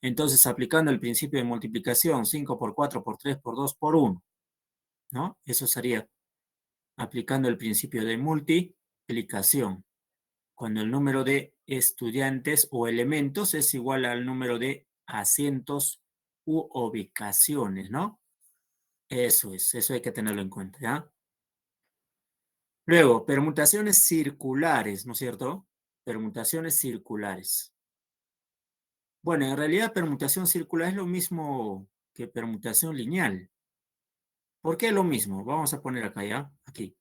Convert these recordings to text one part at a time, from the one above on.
Entonces, aplicando el principio de multiplicación, 5 por 4 por 3 por 2 por 1, ¿no? Eso sería aplicando el principio de multiplicación, cuando el número de estudiantes o elementos es igual al número de asientos u ubicaciones, ¿no? Eso hay que tenerlo en cuenta, ¿ya? Luego, permutaciones circulares, ¿no es cierto? Permutaciones circulares. Bueno, en realidad permutación circular es lo mismo que permutación lineal. ¿Por qué lo mismo? Vamos a poner acá, ¿ya? Aquí.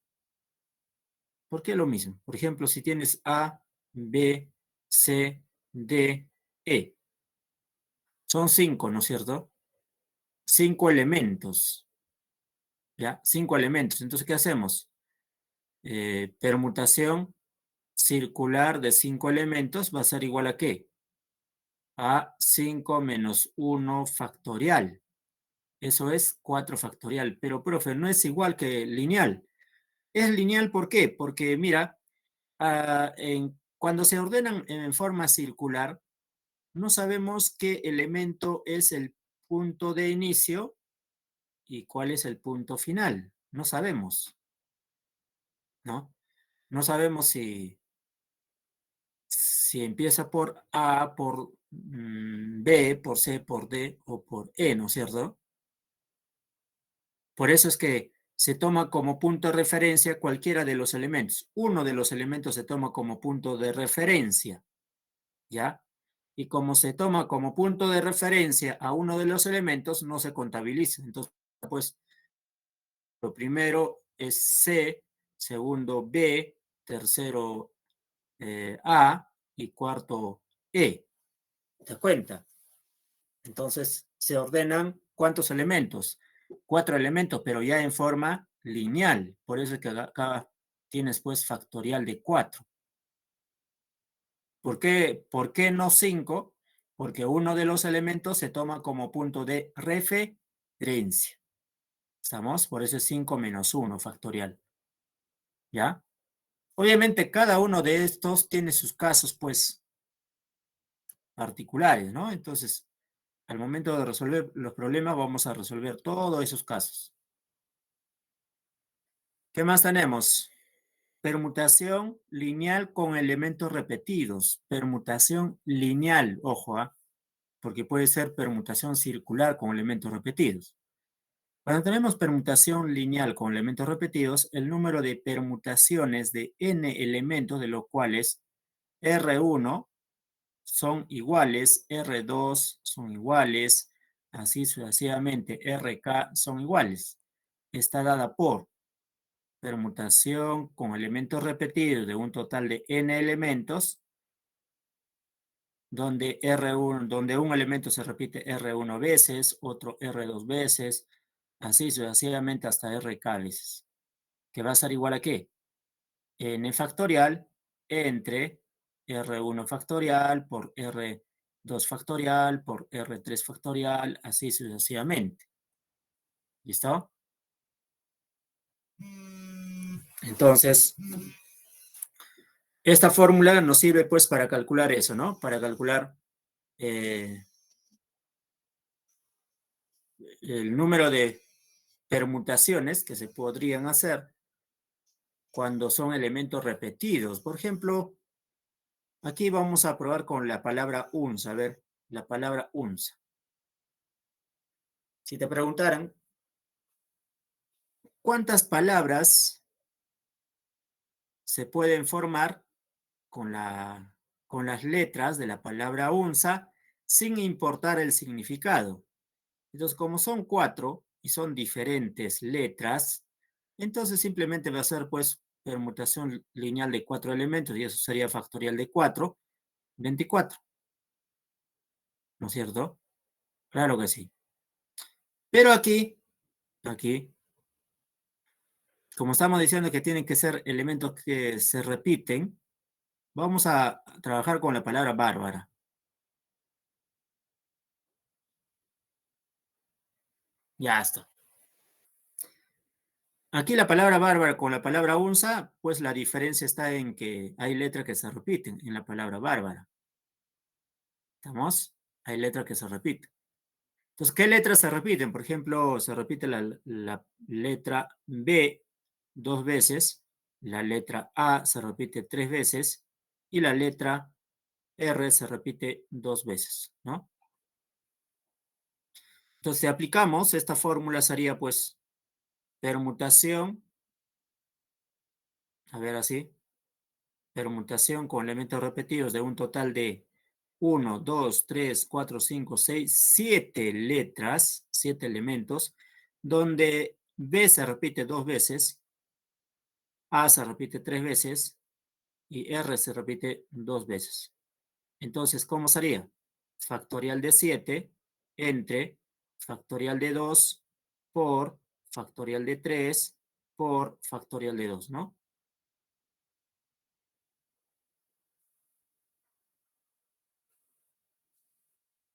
¿Por qué lo mismo? Por ejemplo, si tienes A, B, C, D, E. Son 5, ¿no es cierto? 5 elementos, ¿ya? 5 elementos. Entonces, ¿qué hacemos? Permutación circular de 5 elementos va a ser igual a ¿qué? A 5 menos 1 factorial. Eso es 4 factorial. Pero, profe, no es igual que lineal. Es lineal, ¿por qué? Porque, mira, cuando se ordenan en forma circular, no sabemos qué elemento es el punto de inicio y cuál es el punto final. No sabemos, ¿no? No sabemos si empieza por A, por B, por C, por D o por E, ¿no es cierto? Por eso es que se toma como punto de referencia cualquiera de los elementos. Uno de los elementos se toma como punto de referencia, ¿ya? Y como se toma como punto de referencia a uno de los elementos, no se contabiliza. Entonces, pues, lo primero es C, segundo B, tercero A y cuarto E. ¿Te das cuenta? Entonces, se ordenan ¿cuántos elementos? 4 elementos, pero ya en forma lineal. Por eso es que acá tienes pues factorial de 4. ¿Por qué no 5? Porque uno de los elementos se toma como punto de referencia. ¿Estamos? Por eso es 5 menos 1 factorial. ¿Ya? Obviamente cada uno de estos tiene sus casos pues particulares, ¿no? Entonces, al momento de resolver los problemas vamos a resolver todos esos casos. ¿Qué más tenemos? Permutación lineal con elementos repetidos. Permutación lineal, ojo, porque puede ser permutación circular con elementos repetidos. Cuando tenemos permutación lineal con elementos repetidos, el número de permutaciones de n elementos, de los cuales R1 son iguales, R2 son iguales, así sucesivamente, RK son iguales. Está dada por permutación con elementos repetidos de un total de n elementos, donde donde un elemento se repite R1 veces, otro R2 veces, así sucesivamente hasta RK veces, que va a ser igual a ¿qué? N factorial entre R1 factorial por R2 factorial por R3 factorial, así sucesivamente. ¿Listo? Entonces, esta fórmula nos sirve pues para calcular eso, ¿no? Para calcular el número de permutaciones que se podrían hacer cuando son elementos repetidos. Por ejemplo, aquí vamos a probar con la palabra unza. A ver, la palabra unza. Si te preguntaran, ¿cuántas palabras se pueden formar con las letras de la palabra unza sin importar el significado? Entonces, como son 4 y son diferentes letras, entonces simplemente va a ser pues permutación lineal de 4 elementos y eso sería factorial de 4, 24. ¿No es cierto? Claro que sí. Pero aquí, como estamos diciendo que tienen que ser elementos que se repiten, vamos a trabajar con la palabra bárbara. Ya está. Aquí la palabra bárbara con la palabra unza, pues la diferencia está en que hay letras que se repiten en la palabra bárbara. ¿Estamos? Hay letras que se repiten. Entonces, ¿qué letras se repiten? Por ejemplo, se repite la letra B 2 veces, la letra A se repite 3 veces y la letra R se repite 2 veces, ¿no? Entonces, si aplicamos, esta fórmula sería pues permutación, a ver así, permutación con elementos repetidos de un total de 1, 2, 3, 4, 5, 6, 7 letras, 7 elementos, donde B se repite 2 veces, A se repite 3 veces y R se repite 2 veces. Entonces, ¿cómo sería? Factorial de 7 entre factorial de 2 por factorial de 3 por factorial de 2, ¿no?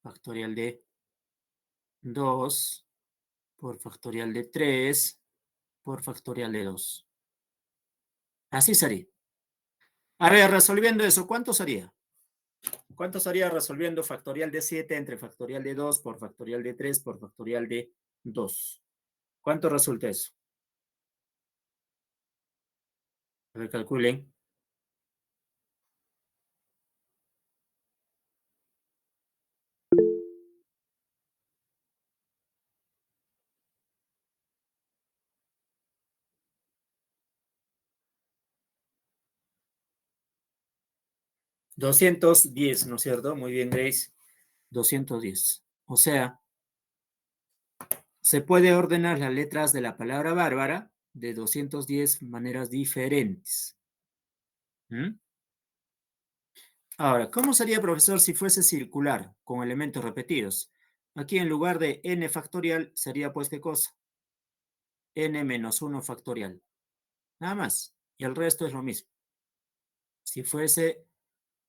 Factorial de 2 por factorial de 3 por factorial de 2. Así sería. A ver, resolviendo eso, ¿cuánto sería? ¿Cuánto sería resolviendo factorial de 7 entre factorial de 2 por factorial de 3 por factorial de 2? ¿Cuánto resulta eso? A ver, calculen. 210, ¿no es cierto? Muy bien, Grace. 210. O sea, se puede ordenar las letras de la palabra bárbara de 210 maneras diferentes. ¿Mm? Ahora, ¿cómo sería, profesor, si fuese circular con elementos repetidos? Aquí en lugar de n factorial sería pues ¿qué cosa? N menos 1 factorial. Nada más. Y el resto es lo mismo. Si fuese,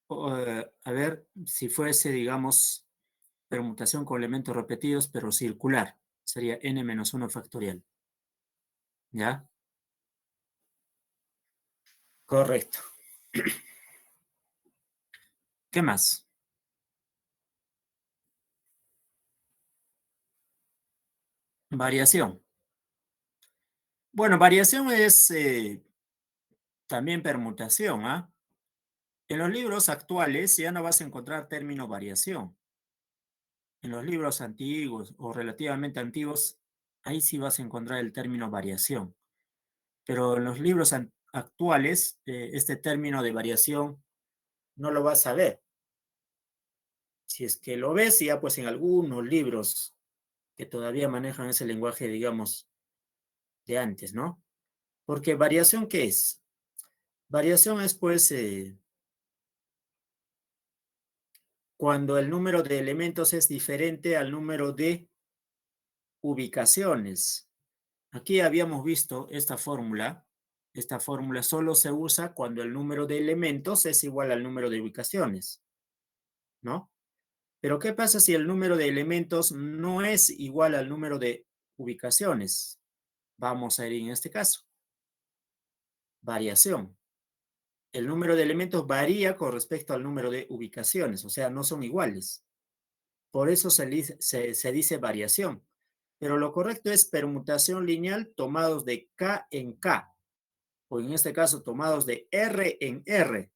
a ver, si fuese, digamos, permutación con elementos repetidos, pero circular, sería n menos 1 factorial. ¿Ya? Correcto. ¿Qué más? Variación. Bueno, variación es también permutación, ¿ah? En los libros actuales ya no vas a encontrar término variación. En los libros antiguos o relativamente antiguos, ahí sí vas a encontrar el término variación. Pero en los libros actuales, este término de variación no lo vas a ver. Si es que lo ves, ya pues en algunos libros que todavía manejan ese lenguaje, digamos, de antes, ¿no? Porque variación, ¿qué es? Variación es pues cuando el número de elementos es diferente al número de ubicaciones. Aquí habíamos visto esta fórmula. Esta fórmula solo se usa cuando el número de elementos es igual al número de ubicaciones, ¿no? Pero ¿qué pasa si el número de elementos no es igual al número de ubicaciones? Vamos a ir en este caso. Variación. El número de elementos varía con respecto al número de ubicaciones, o sea, no son iguales. Por eso se dice variación. Pero lo correcto es permutación lineal tomados de K en K, o en este caso tomados de R en R.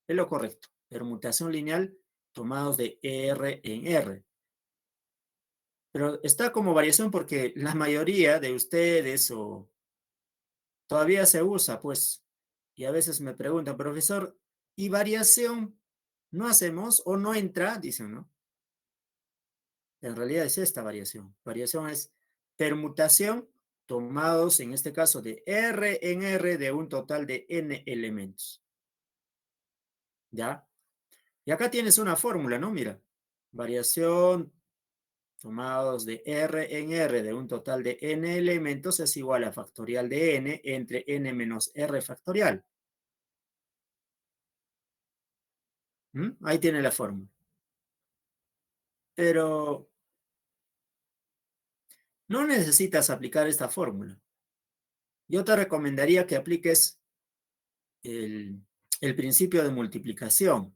Es lo correcto. Permutación lineal tomados de R en R. Pero está como variación porque la mayoría de ustedes o todavía se usa, pues, y a veces me preguntan, profesor, ¿y variación no hacemos o no entra? Dicen, ¿no? En realidad es esta variación. Variación es permutación tomados, en este caso, de R en R de un total de N elementos. ¿Ya? Y acá tienes una fórmula, ¿no? Mira, variación tomados de R en R de un total de N elementos es igual a factorial de N entre N menos R factorial. Ahí tiene la fórmula. Pero no necesitas aplicar esta fórmula. Yo te recomendaría que apliques el principio de multiplicación.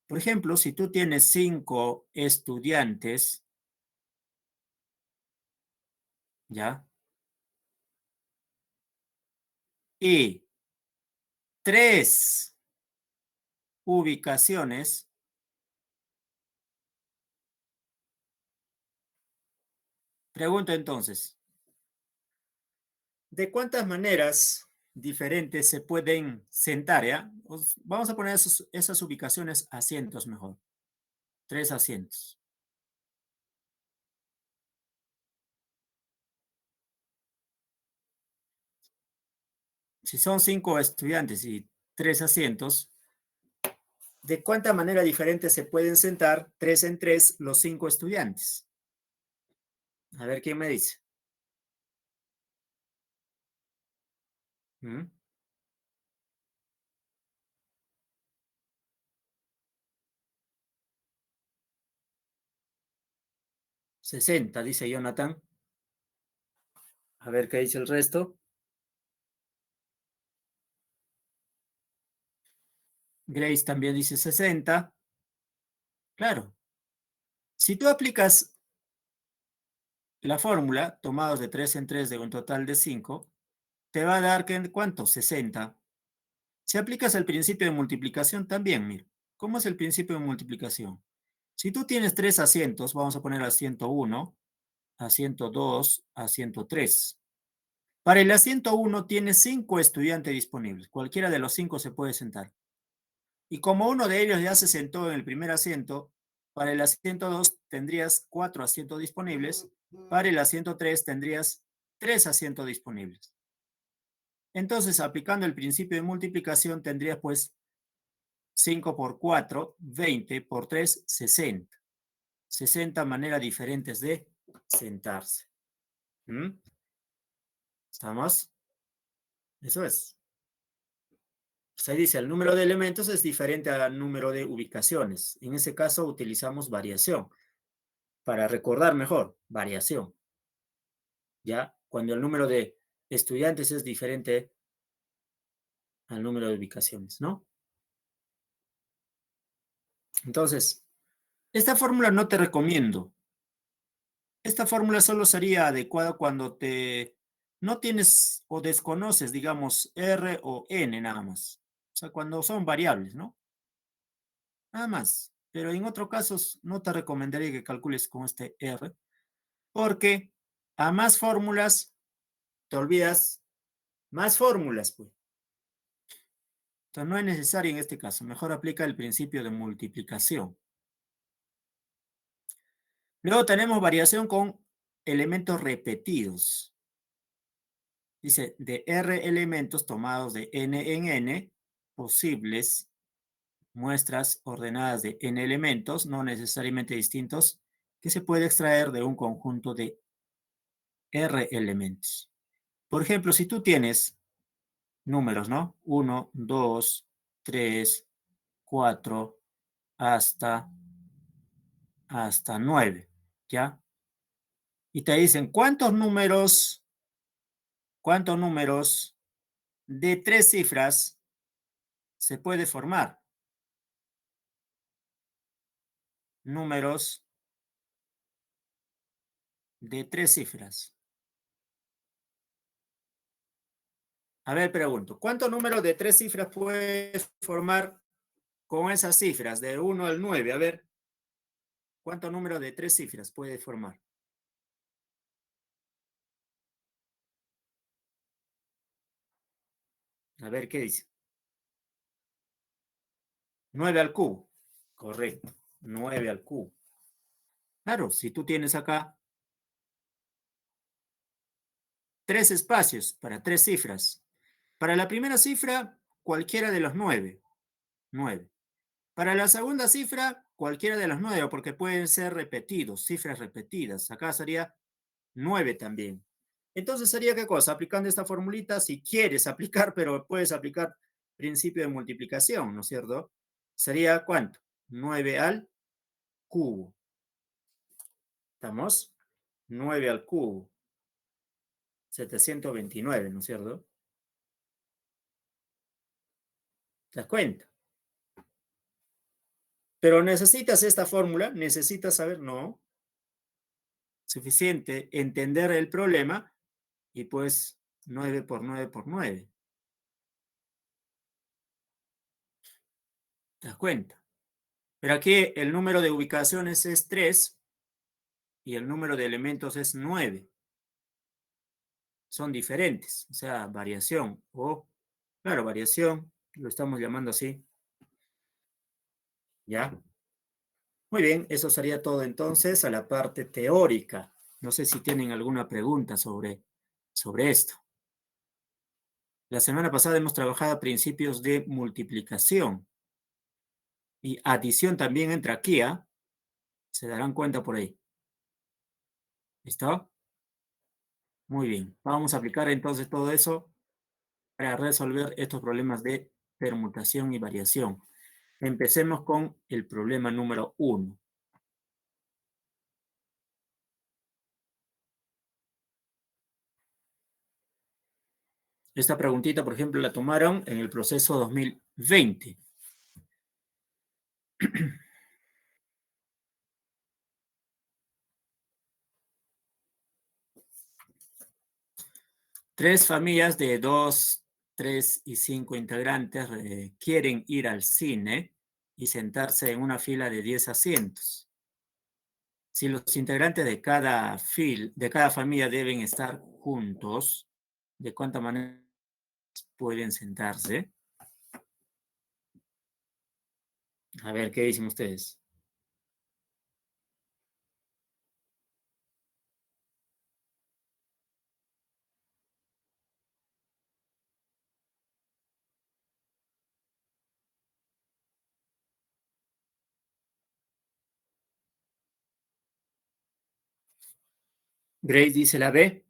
Por ejemplo, si tú tienes 5 estudiantes, ¿ya? Y 3 ubicaciones, pregunto entonces, ¿de cuántas maneras diferentes se pueden sentar, ya? Vamos a poner esas ubicaciones asientos mejor. 3 asientos. Si son 5 estudiantes y 3 asientos, ¿de cuánta manera diferente se pueden sentar 3 en 3 los 5 estudiantes? A ver quién me dice. 60, dice Jonathan. A ver qué dice el resto. Grace también dice 60. Claro. Si tú aplicas la fórmula, tomados de 3 en 3 de un total de 5, te va a dar, ¿cuánto? 60. Si aplicas el principio de multiplicación también, mira. ¿Cómo es el principio de multiplicación? Si tú tienes 3 asientos, vamos a poner asiento 1, asiento 2, asiento 3. Para el asiento 1 tienes 5 estudiantes disponibles. Cualquiera de los 5 se puede sentar. Y como uno de ellos ya se sentó en el primer asiento, para el asiento 2 tendrías 4 asientos disponibles, para el asiento 3 tendrías 3 asientos disponibles. Entonces, aplicando el principio de multiplicación, tendrías pues 5 por 4, 20 por 3, 60. 60 maneras diferentes de sentarse. ¿Estamos? Eso es. Pues ahí dice, el número de elementos es diferente al número de ubicaciones. En ese caso utilizamos variación. Para recordar mejor, variación. ¿Ya? Cuando el número de estudiantes es diferente al número de ubicaciones, ¿no? Entonces, esta fórmula no te recomiendo. Esta fórmula solo sería adecuada cuando no tienes o desconoces, digamos, R o N nada más. O sea, cuando son variables, ¿no? Nada más. Pero en otros casos no te recomendaría que calcules con este R, porque a más fórmulas te olvidas más fórmulas, pues. Entonces no es necesario en este caso. Mejor aplica el principio de multiplicación. Luego tenemos variación con elementos repetidos. Dice, de R elementos tomados de N en N, posibles muestras ordenadas de N elementos, no necesariamente distintos, que se puede extraer de un conjunto de R elementos. Por ejemplo, si tú tienes números, ¿no? 1, 2, 3, 4, hasta 9, ¿ya? Y te dicen, cuántos números de 3 cifras se puede formar? Números de 3 cifras. A ver, pregunto, ¿cuántos números de 3 cifras puedes formar con esas cifras, de 1 al 9? A ver, ¿cuántos números de 3 cifras puede formar? A ver, ¿qué dice? 9 al cubo. Correcto, 9 al cubo. Claro, si tú tienes acá 3 espacios para 3 cifras. Para la primera cifra, cualquiera de los 9. 9. Para la segunda cifra, cualquiera de los 9, porque pueden ser repetidos, cifras repetidas. Acá sería 9 también. Entonces sería ¿qué cosa? Aplicando esta formulita, si quieres aplicar, pero puedes aplicar principio de multiplicación, ¿no es cierto? Sería ¿cuánto? 9 al cubo. ¿Estamos? 9 al cubo. 729, ¿no es cierto? ¿Te das cuenta? Pero necesitas esta fórmula, necesitas saber, no, suficiente entender el problema y pues 9 por 9 por 9. ¿Te das cuenta? Pero aquí el número de ubicaciones es 3 y el número de elementos es 9. Son diferentes, o sea, variación o, claro, variación, lo estamos llamando así, ¿ya? Muy bien, eso sería todo entonces a la parte teórica. No sé si tienen alguna pregunta sobre esto. La semana pasada hemos trabajado principios de multiplicación y adición también entra aquí, ¿ah? Se darán cuenta por ahí. ¿Listo? Muy bien. Vamos a aplicar entonces todo eso para resolver estos problemas de permutación y variación. Empecemos con el problema número 1. Esta preguntita, por ejemplo, la tomaron en el proceso 2020. Tres familias de 2, 3 y 5 integrantes quieren ir al cine y sentarse en una fila de 10 asientos. Si los integrantes de cada familia deben estar juntos, ¿de cuánta manera pueden sentarse? A ver, ¿qué dicen ustedes? Grace dice la B,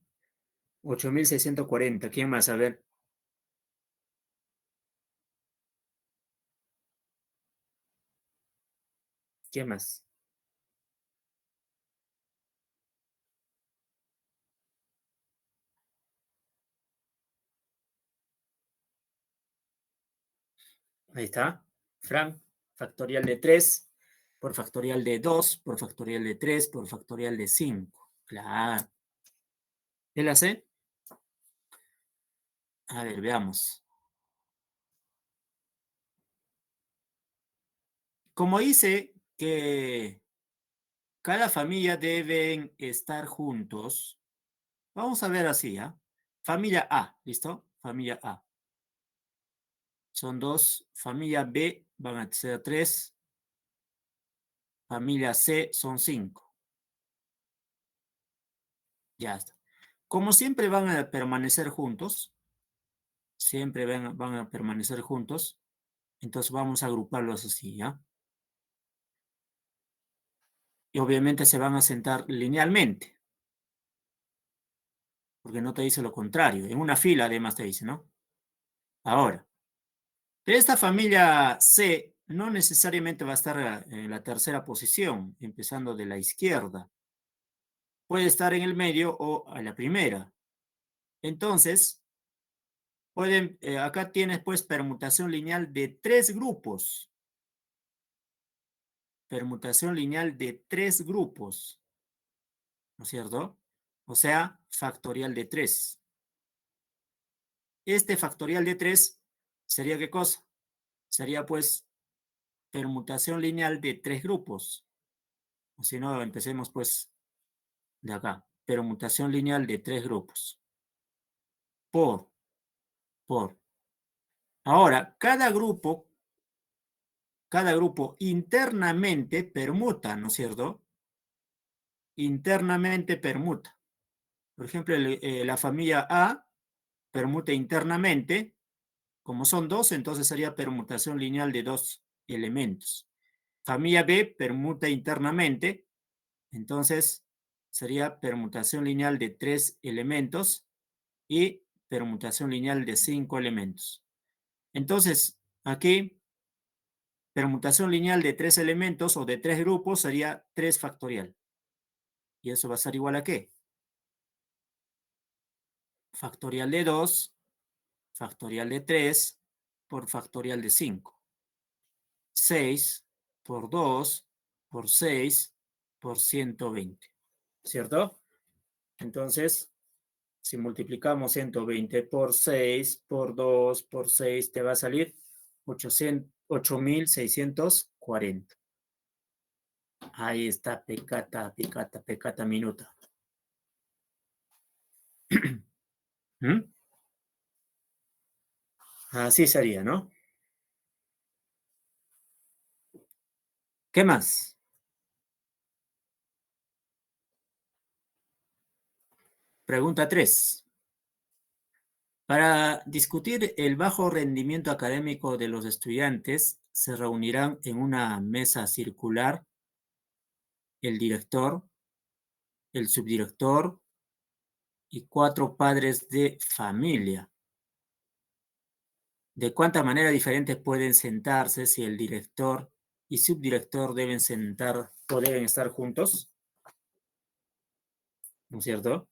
8640. ¿Quién más? A ver, ¿quién más? Ahí está. Frank, factorial de 3 por factorial de 2 por factorial de 3 por factorial de 5. Claro. ¿Qué la C? A ver, veamos. Como dice que cada familia deben estar juntos, vamos a ver así, ¿ah? Familia A, ¿listo? Familia A. Son dos. Familia B van a ser 3. Familia C son 5. Ya está. Como siempre van a permanecer juntos, siempre van a permanecer juntos, entonces vamos a agruparlos así, ¿ya? Y obviamente se van a sentar linealmente, porque no te dice lo contrario. En una fila además te dice, ¿no? Ahora, esta familia C no necesariamente va a estar en la tercera posición, empezando de la izquierda. Puede estar en el medio o a la primera. Entonces, acá tienes pues permutación lineal de 3 grupos. Permutación lineal de 3 grupos, ¿no es cierto? O sea, factorial de 3. Este factorial de 3 sería ¿qué cosa? Sería pues permutación lineal de 3 grupos. O si no, empecemos pues de acá. Permutación lineal de 3 grupos. Por, por. Ahora, cada grupo internamente permuta, ¿no es cierto? Internamente permuta. Por ejemplo, la familia A permuta internamente. Como son dos, entonces sería permutación lineal de 2 elementos. Familia B permuta internamente, entonces sería permutación lineal de 3 elementos y permutación lineal de 5 elementos. Entonces, aquí, permutación lineal de 3 elementos o de 3 grupos sería 3 factorial. ¿Y eso va a ser igual a qué? Factorial de 2, factorial de 3 por factorial de 5. 6 por 2, por 6, por 120, ¿cierto? Entonces, si multiplicamos 120 por 6, por 2, por 6, te va a salir 8.640. Ahí está, pecata, pecata, pecata minuta. ¿Mm? Así sería, ¿no? ¿Qué más? Pregunta 3. Para discutir el bajo rendimiento académico de los estudiantes, se reunirán en una mesa circular el director, el subdirector y 4 padres de familia. ¿De cuánta manera diferentes pueden sentarse si el director y subdirector deben sentar o deben estar juntos? ¿No es cierto?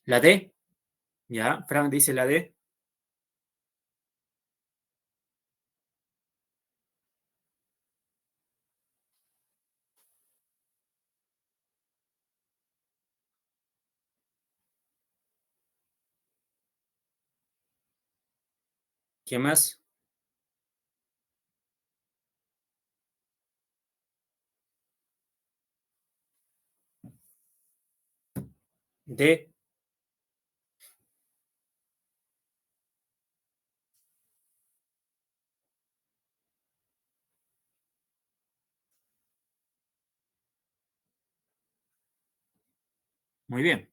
La D, ya, Frank dice la D. ¿Qué más? D, muy bien,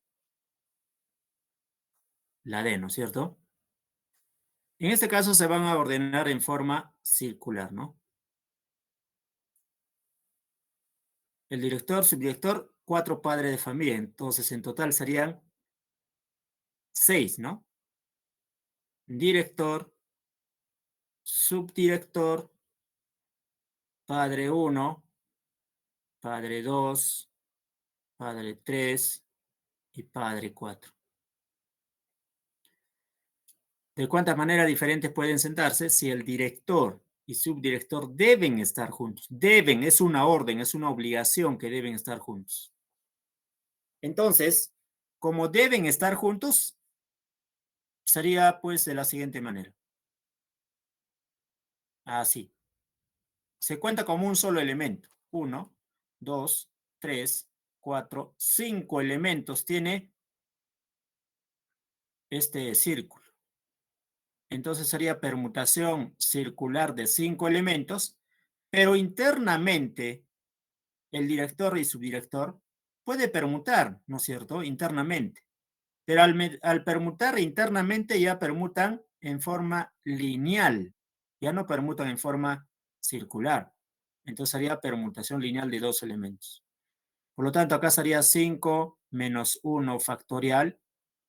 la D, ¿no es cierto? En este caso se van a ordenar en forma circular, ¿no? El director, subdirector, 4 padres de familia. Entonces, en total serían 6, ¿no? Director, subdirector, padre 1, padre 2, padre 3 y padre 4. ¿De cuántas maneras diferentes pueden sentarse si el director y subdirector deben estar juntos? Deben, es una orden, es una obligación que deben estar juntos. Entonces, como deben estar juntos, sería pues de la siguiente manera. Así. Se cuenta como un solo elemento. 1, 2, 3, 4, 5 elementos tiene este círculo. Entonces sería permutación circular de 5 elementos, pero internamente el director y subdirector puede permutar, ¿no es cierto? Internamente. Pero al permutar internamente ya permutan en forma lineal, ya no permutan en forma circular. Entonces sería permutación lineal de 2 elementos. Por lo tanto, acá sería 5 menos 1 factorial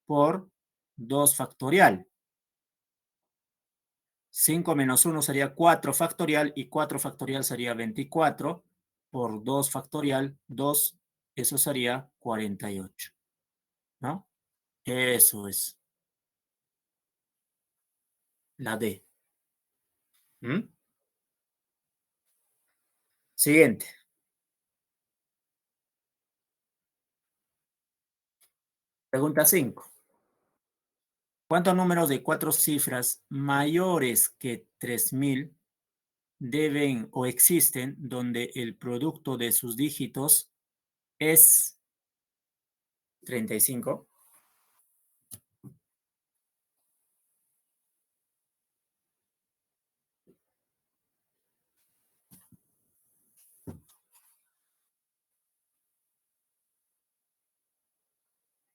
por 2 factorial. 5 menos 1 sería 4 factorial y 4 factorial sería 24 por 2 factorial, 2, eso sería 48, ¿no? Eso es la D. ¿Mm? Siguiente. Pregunta 5. ¿Cuántos números de 4 cifras mayores que 3000 deben o existen donde el producto de sus dígitos es 35?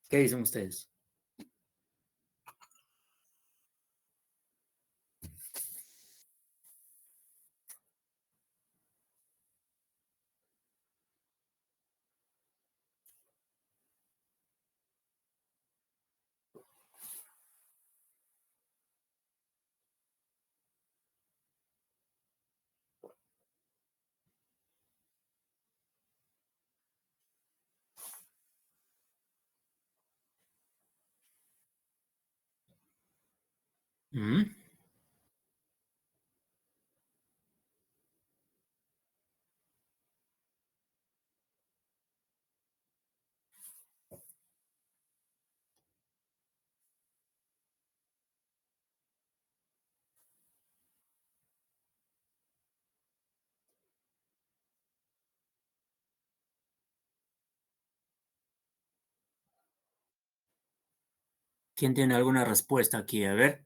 ¿Qué dicen ustedes? Mm. ¿Quién tiene alguna respuesta aquí? A ver.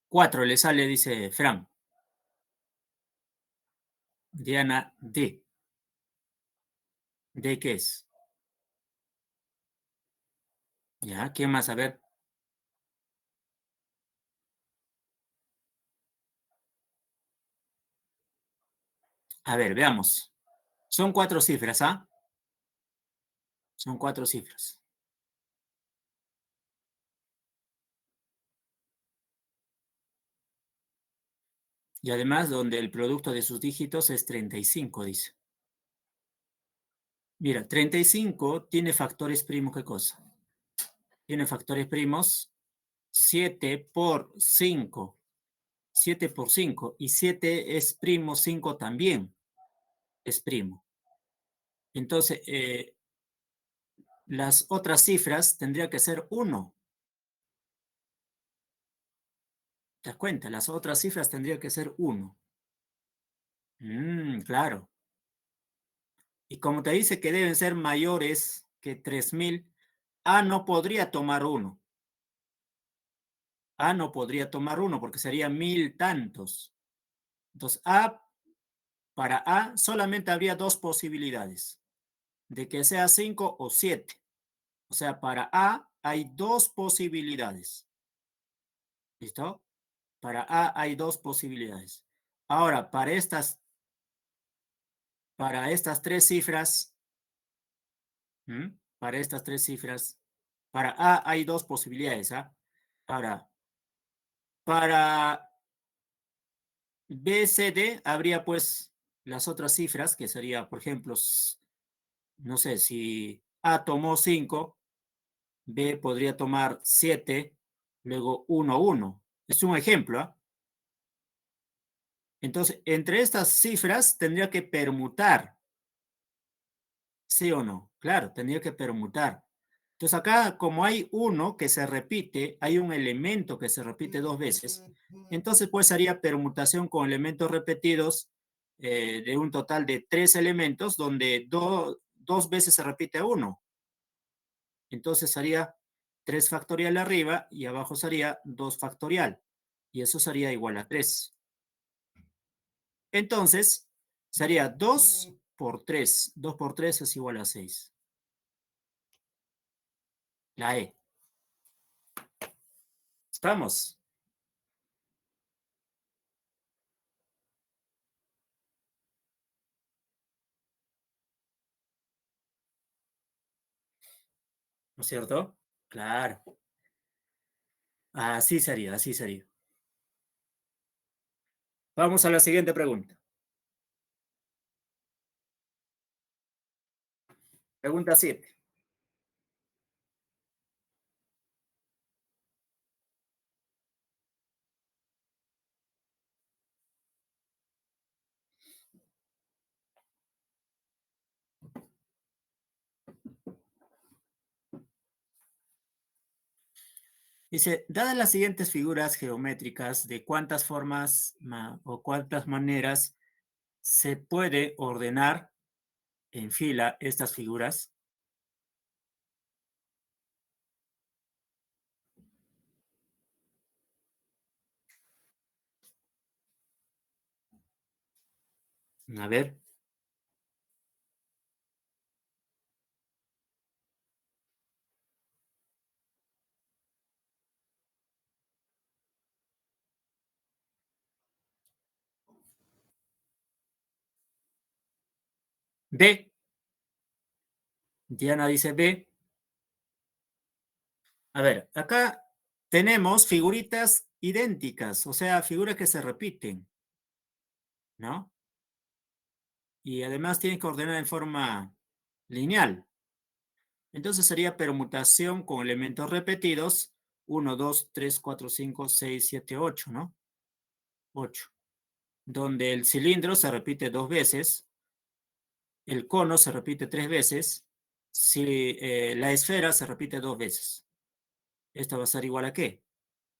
4 le sale, dice Fran. Diana, D. ¿D qué es? Ya, ¿quién más? A ver, veamos. Son 4 cifras, ¿ah? Son 4 cifras. Y además, donde el producto de sus dígitos es 35, dice. Mira, 35 tiene factores primos, ¿qué cosa? Tiene factores primos 7 por 5. 7 por 5. Y 7 es primo, 5 también es primo. Entonces, las otras cifras tendría que ser 1. ¿Te das cuenta? Las otras cifras tendría que ser 1. Claro. Y como te dice que deben ser mayores que 3000, A no podría tomar 1. A no podría tomar 1 porque sería 1000 tantos. Entonces, para A solamente habría dos posibilidades, de que sea 5 o 7. O sea, para A hay dos posibilidades. ¿Listo? Para A hay dos posibilidades. Ahora, para estas tres cifras, para estas tres cifras, para A hay dos posibilidades. Ahora, para B, C, D, habría pues las otras cifras, que sería, por ejemplo, no sé, si A tomó 5, B podría tomar 7, luego 1, 1. Es un ejemplo, ¿ah? Entonces, entre estas cifras tendría que permutar, ¿sí o no? Claro, tendría que permutar. Entonces, acá, como hay uno que se repite, hay un elemento que se repite dos veces, entonces pues haría permutación con elementos repetidos de un total de 3 elementos, donde dos veces se repite uno. Entonces haría 3 factorial arriba y abajo sería 2 factorial. Y eso sería igual a 3. Entonces, sería 2 por 3. 2 por 3 es igual a 6. La E. ¿Estamos? ¿No es cierto? Claro. Así sería, así sería. Vamos a la siguiente pregunta. Pregunta 7. Dice, dadas las siguientes figuras geométricas, ¿de cuántas formas o cuántas maneras se puede ordenar en fila estas figuras? A ver. B. Diana dice B. A ver, acá tenemos figuritas idénticas, o sea, figuras que se repiten, ¿no? Y además tienen que ordenar en forma lineal. Entonces sería permutación con elementos repetidos, 1, 2, 3, 4, 5, 6, 7, 8, ¿no? 8. Donde el cilindro se repite 2 veces, el cono se repite 3 veces, si la esfera se repite 2 veces. Esto va a ser igual a ¿qué?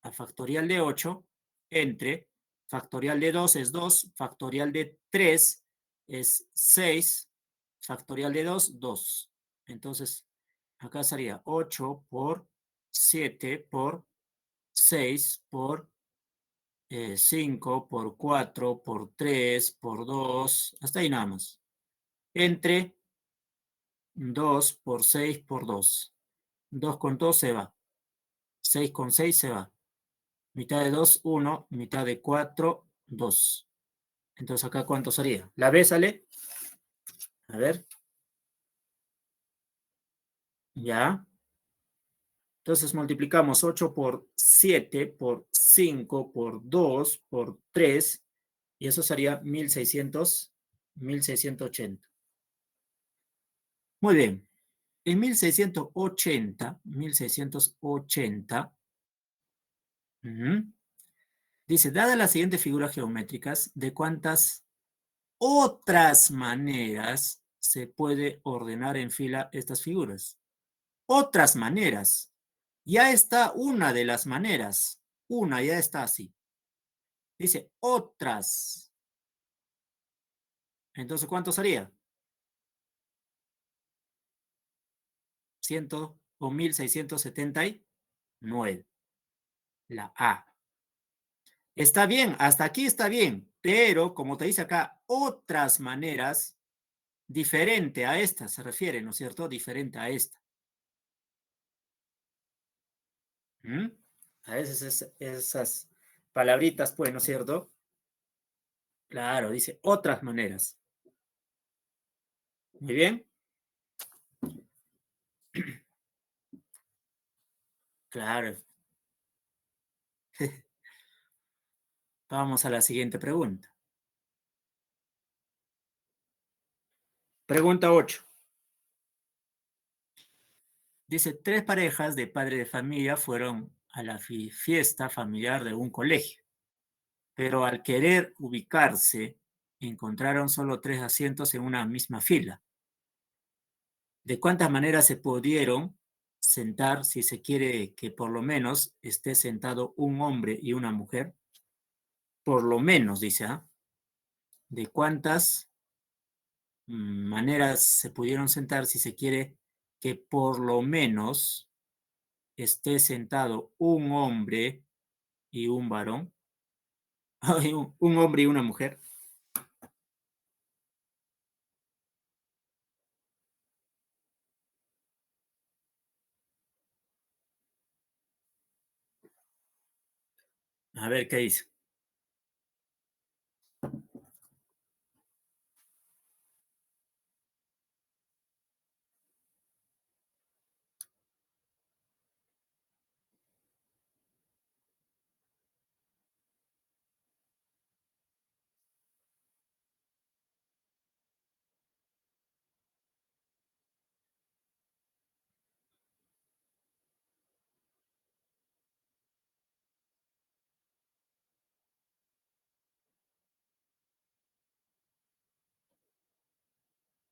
A factorial de 8 entre factorial de 2 es 2, factorial de 3 es 6, factorial de 2, 2. Entonces, acá sería 8 por 7 por 6 por 5 por 4 por 3 por 2, hasta ahí nada más. Entre 2 por 6 por 2. 2 con 2 se va. 6 con 6 se va. Mitad de 2, 1. Mitad de 4, 2. Entonces acá, ¿cuánto sería? ¿La B sale? A ver. Ya. Entonces multiplicamos 8 por 7 por 5 por 2 por 3. Y eso sería 1680. Muy bien. En 1680, dice, dadas las siguientes figuras geométricas, ¿de cuántas otras maneras se puede ordenar en fila estas figuras? Otras maneras. Ya está una de las maneras. Una ya está así. Dice otras. Entonces, ¿cuánto sería? 100 o 1679. La A. Está bien, hasta aquí está bien, pero como te dice acá, otras maneras, diferente a esta se refiere, ¿no es cierto? Diferente a esta. ¿Mm? A veces esas palabritas, pues, ¿no es cierto? Claro, dice otras maneras. Muy bien. Claro. Vamos a la siguiente pregunta. Pregunta 8. Dice, 3 parejas de padre de familia fueron a la fiesta familiar de un colegio, pero al querer ubicarse, encontraron solo 3 asientos en una misma fila. ¿De cuántas maneras se pudieron sentar si se quiere que por lo menos esté sentado un hombre y una mujer? Por lo menos, dice, ¿ah? ¿De cuántas maneras se pudieron sentar si se quiere que por lo menos esté sentado un hombre y un varón? Un hombre y una mujer. A ver qué dice.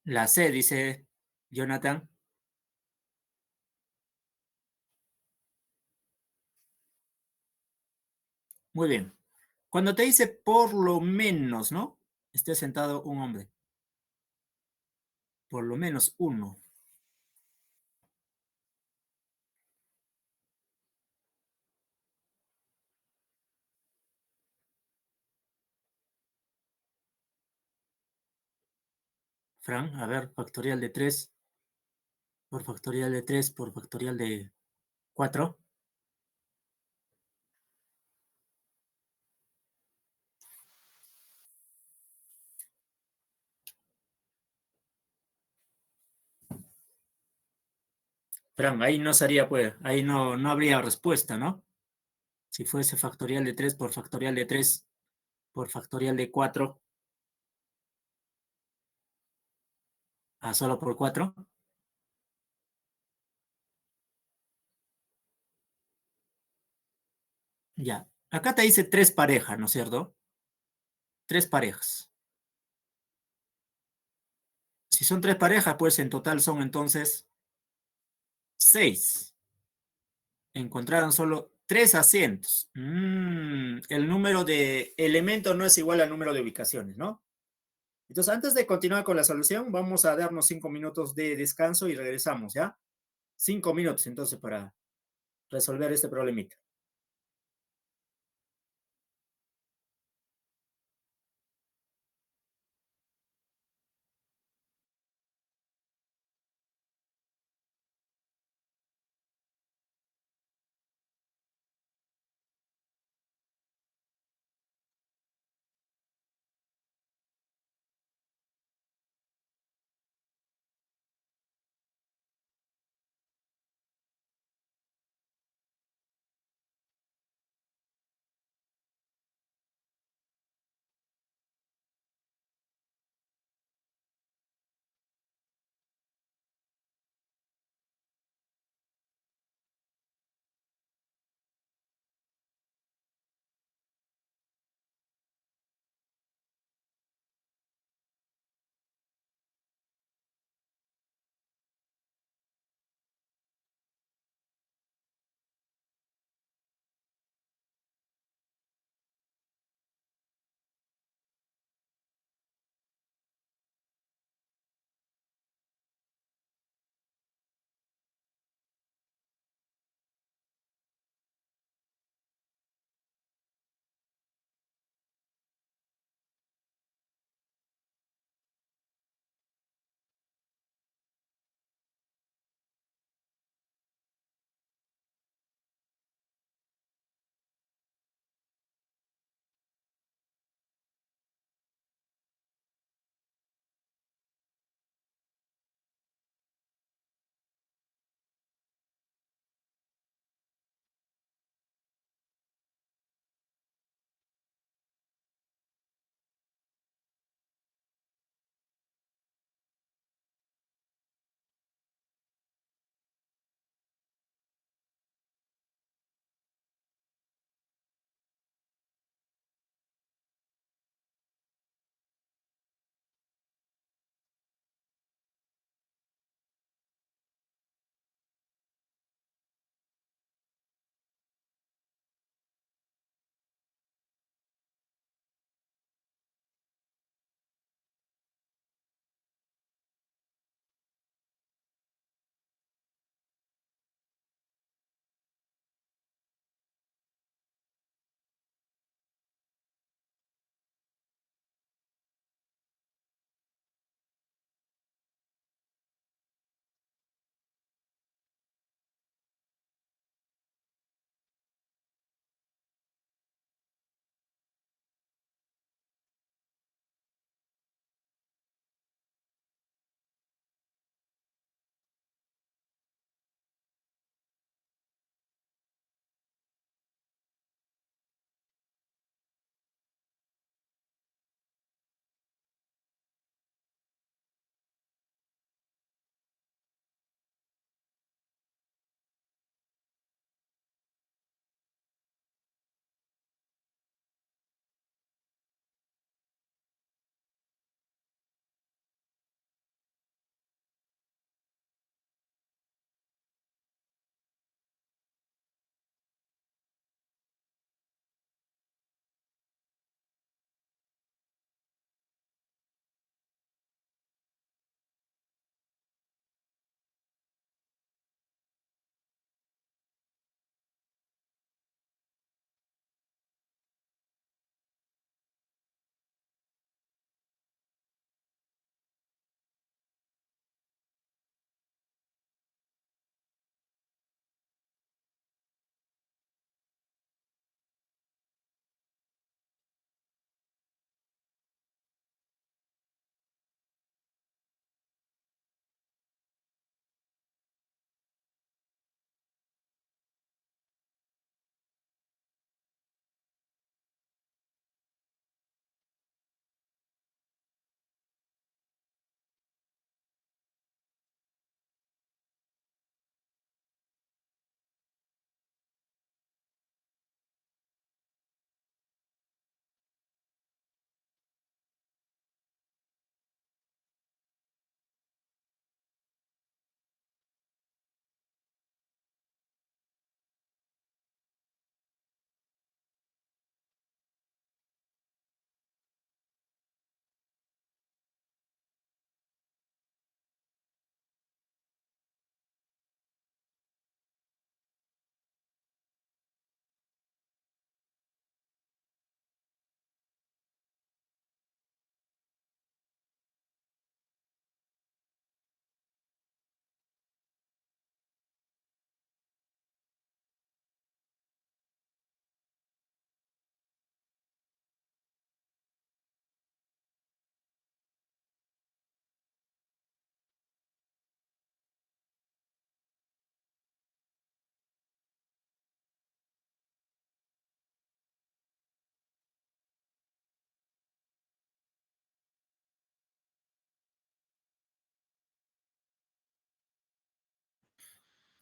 La C, dice Jonathan. Muy bien. Cuando te dice por lo menos, ¿no? Esté sentado un hombre. Por lo menos uno. Fran, a ver, factorial de 3 por factorial de 3 por factorial de 4. Fran, ahí no sería, pues, ahí no habría respuesta, ¿no? Si fuese factorial de 3 por factorial de 3 por factorial de 4 a solo por 4. Ya. Acá te dice tres parejas, ¿no es cierto? Tres parejas. Si son tres parejas, pues en total son entonces seis. Encontraron solo tres asientos. El número de elementos no es igual al número de ubicaciones, ¿no? Entonces, antes de continuar con la solución, vamos a darnos 5 minutos de descanso y regresamos, ¿ya? 5 minutos entonces para resolver este problemita.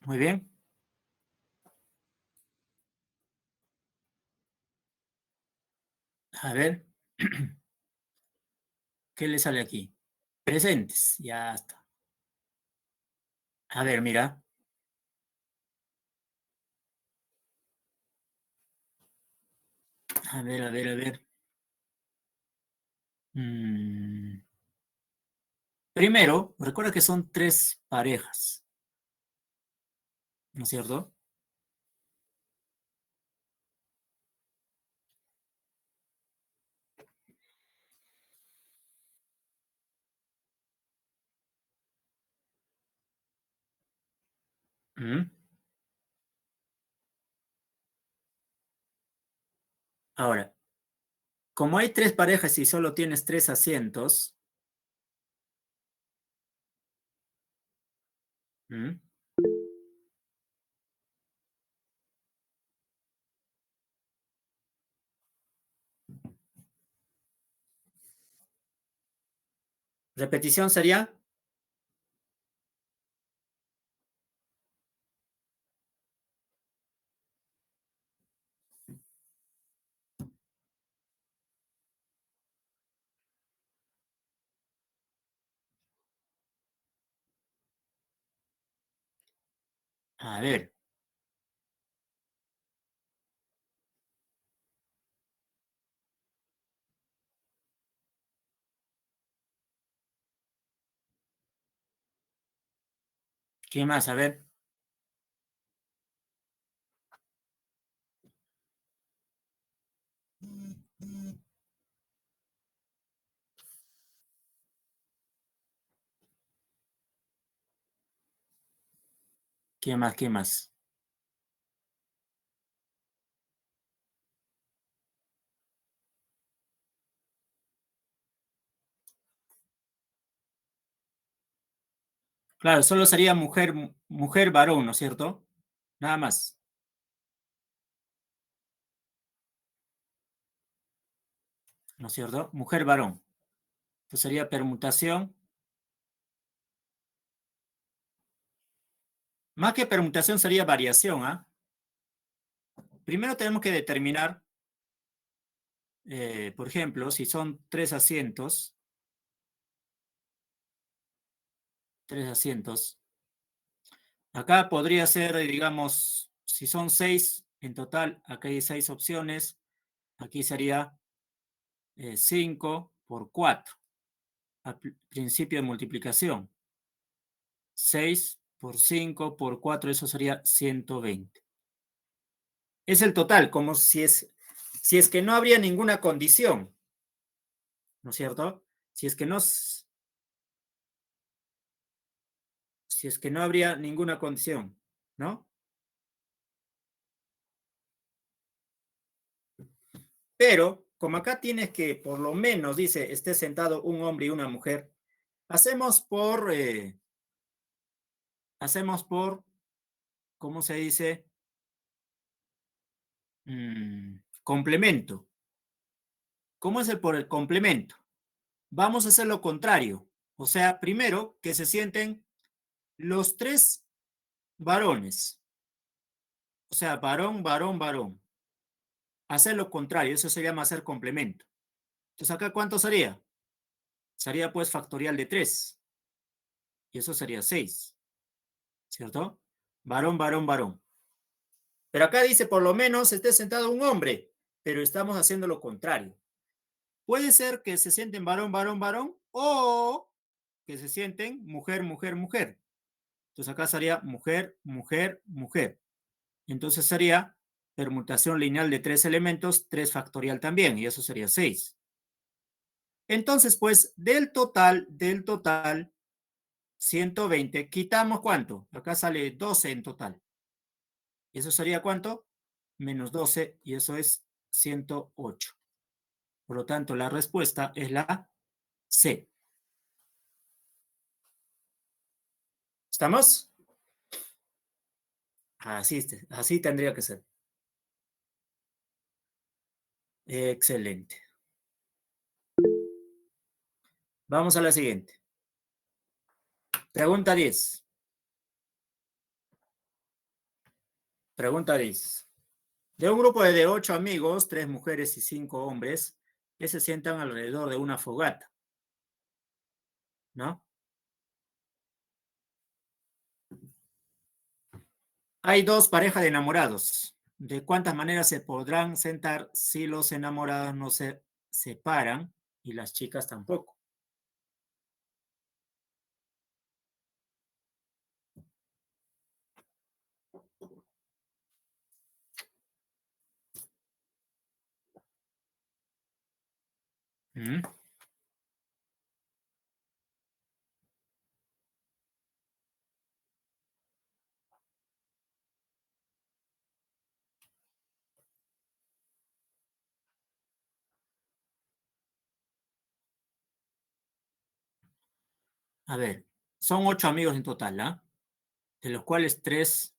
Muy bien. A ver, ¿qué le sale aquí? Presentes, ya está. A ver, mira. A ver, a ver, a ver. Mm, Primero, recuerda que son tres parejas, ¿no es cierto? Mm. Ahora, como hay tres parejas y solo tienes tres asientos, ¿mm? Repetición sería, a ver, ¿qué más? A ver, ¿qué más? ¿Qué más? Claro, solo sería mujer, mujer, varón, ¿no es cierto? Nada más, ¿no es cierto? Mujer, varón. Pues sería permutación. Más que permutación sería variación, ¿ah? Primero tenemos que determinar, por ejemplo, si son tres asientos. Acá podría ser, digamos, si son seis en total, acá hay seis opciones. Aquí sería 5 por 4, al principio de multiplicación. 6 por 5 por 4, eso sería 120. Es el total, como si es que no habría ninguna condición, ¿no es cierto? Si es que no, si es que no habría ninguna condición, ¿no? Pero como acá tienes que, por lo menos, dice, esté sentado un hombre y una mujer, hacemos por, ¿cómo se dice? Complemento. ¿Cómo es el por el complemento? Vamos a hacer lo contrario. O sea, primero que se sienten los tres varones. O sea, varón, varón, varón. Hacer lo contrario, eso se llama hacer complemento. Entonces, ¿acá cuánto sería? Sería pues factorial de 3. Y eso sería 6, ¿cierto? Varón, varón, varón. Pero acá dice, por lo menos esté sentado un hombre, pero estamos haciendo lo contrario. Puede ser que se sienten varón, varón, varón, o que se sienten mujer, mujer, mujer. Entonces acá sería mujer, mujer, mujer. Entonces sería permutación lineal de tres elementos, 3 factorial también, y eso sería 6. Entonces, pues, del total, 120, quitamos ¿cuánto? Acá sale 12 en total. ¿Y eso sería cuánto? Menos 12, y eso es 108. Por lo tanto, la respuesta es la C. ¿Estamos? Así tendría que ser. Excelente. Vamos a la siguiente. Pregunta 10. Pregunta dice, de un grupo de 8 amigos, 3 mujeres y 5 hombres, que se sientan alrededor de una fogata, ¿no? Hay dos parejas de enamorados. ¿De cuántas maneras se podrán sentar si los enamorados no se separan y las chicas tampoco? ¿Mm? A ver, son 8 amigos en total, ¿ah? De los cuales 3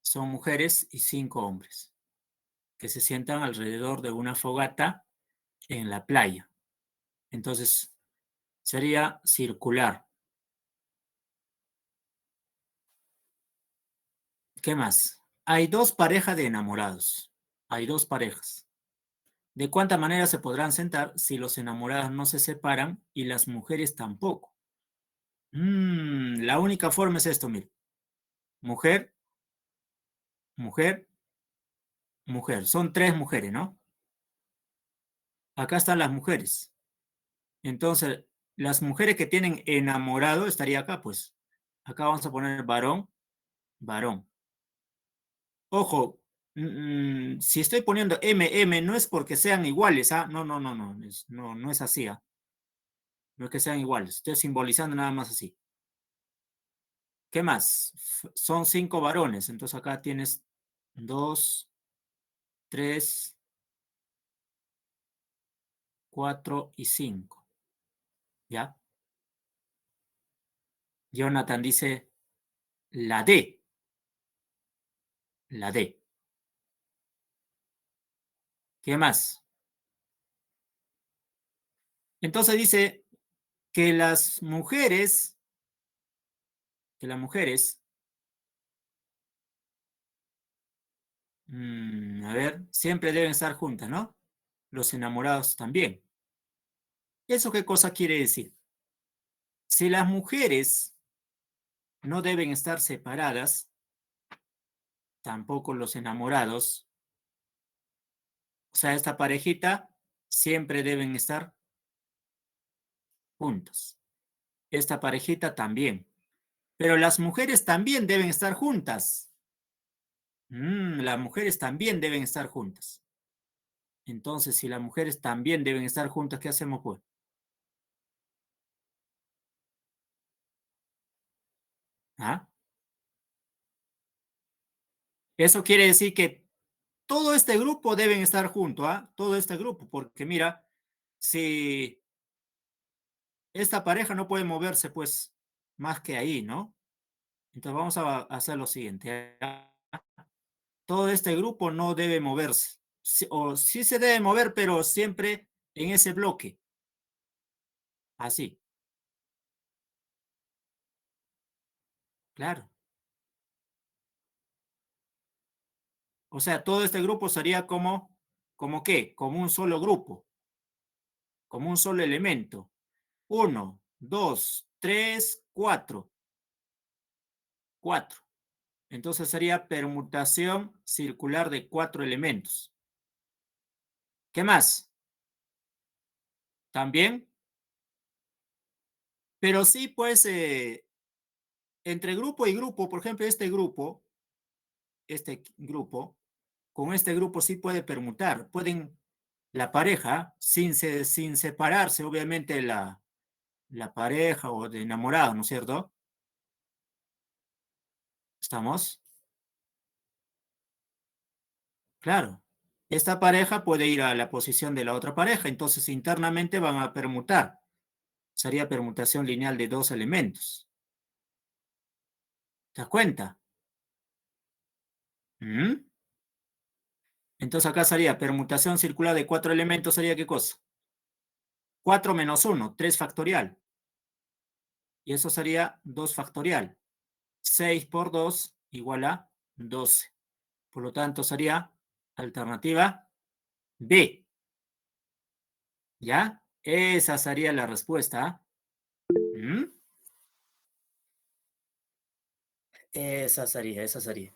son mujeres y 5 hombres, que se sientan alrededor de una fogata en la playa. Entonces, sería circular. ¿Qué más? Hay dos parejas de enamorados. Hay dos parejas. ¿De cuánta manera se podrán sentar si los enamorados no se separan y las mujeres tampoco? La única forma es esto, mire. Mujer, mujer, mujer. Son 3 mujeres, ¿no? Acá están las mujeres. Entonces, las mujeres que tienen enamorado estaría acá, pues. Acá vamos a poner varón, varón. Ojo, si estoy poniendo MM no es porque sean iguales, ¿ah? No, no, no, no, no, no es así, ¿ah? No es que sean iguales, estoy simbolizando nada más así. ¿Qué más? Son 5 varones, entonces acá tienes 2, 3, 4 y 5, ¿ya? Jonathan dice la D, la D. ¿Qué más? Entonces dice que las mujeres, a ver, siempre deben estar juntas, ¿no? Los enamorados también. ¿Eso qué cosa quiere decir? Si las mujeres no deben estar separadas, tampoco los enamorados, o sea, esta parejita siempre deben estar juntos. Esta parejita también. Pero las mujeres también deben estar juntas. Las mujeres también deben estar juntas. Entonces, si las mujeres también deben estar juntas, ¿qué hacemos pues? ¿Ah? Eso quiere decir que todo este grupo deben estar juntos, ¿ah? Todo este grupo, porque mira, si esta pareja no puede moverse, pues, más que ahí, ¿no? Entonces vamos a hacer lo siguiente. Todo este grupo no debe moverse. O sí se debe mover, pero siempre en ese bloque. Así, claro. O sea, todo este grupo sería ¿como qué? Como un solo grupo, como un solo elemento. Uno, dos, tres, cuatro. Cuatro. Entonces sería permutación circular de 4 elementos. ¿Qué más? También, pero sí, pues, entre grupo y grupo, por ejemplo, este grupo, con este grupo sí puede permutar. Pueden, la pareja, sin separarse, obviamente, la pareja o de enamorado, ¿no es cierto? ¿Estamos? Claro. Esta pareja puede ir a la posición de la otra pareja, entonces internamente van a permutar. Sería permutación lineal de 2 elementos. ¿Te das cuenta? ¿Mm? Entonces acá sería permutación circular de 4 elementos, ¿sería qué cosa? 4 menos 1, 3 factorial. Y eso sería 2 factorial. 6 por 2 igual a 12. Por lo tanto, sería alternativa B. ¿Ya? Esa sería la respuesta. ¿Mm? Esa sería, esa sería.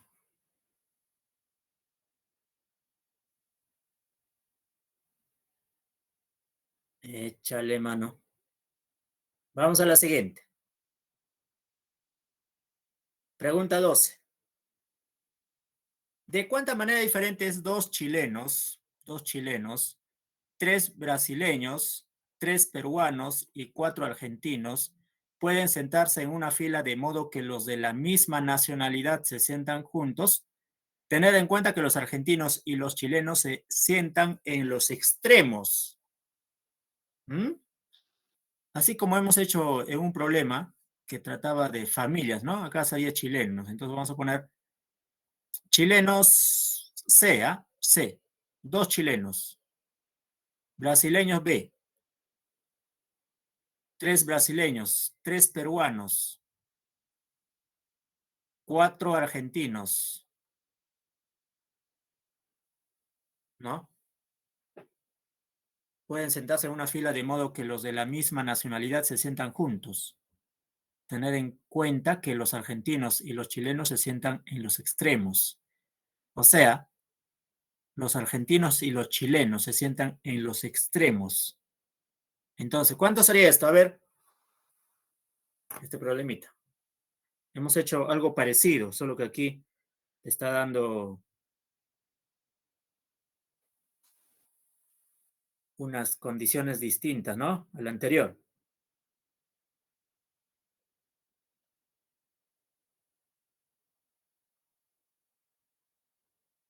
Échale mano. Vamos a la siguiente. Pregunta 12. ¿De cuánta manera diferentes dos chilenos, tres brasileños, tres peruanos y cuatro argentinos pueden sentarse en una fila de modo que los de la misma nacionalidad se sientan juntos? Tener en cuenta que los argentinos y los chilenos se sientan en los extremos. ¿Mm? Así como hemos hecho en un problema que trataba de familias, ¿no? Acá sería chilenos. Entonces vamos a poner chilenos C, ¿ah? C. Dos chilenos. Brasileños B. Tres brasileños. Tres peruanos. Cuatro argentinos. ¿No? Pueden sentarse en una fila de modo que los de la misma nacionalidad se sientan juntos. Tener en cuenta que los argentinos y los chilenos se sientan en los extremos. O sea, los argentinos y los chilenos se sientan en los extremos. Entonces, ¿cuánto sería esto? A ver, este problemita. Hemos hecho algo parecido, solo que aquí está dando unas condiciones distintas, ¿no? Al anterior.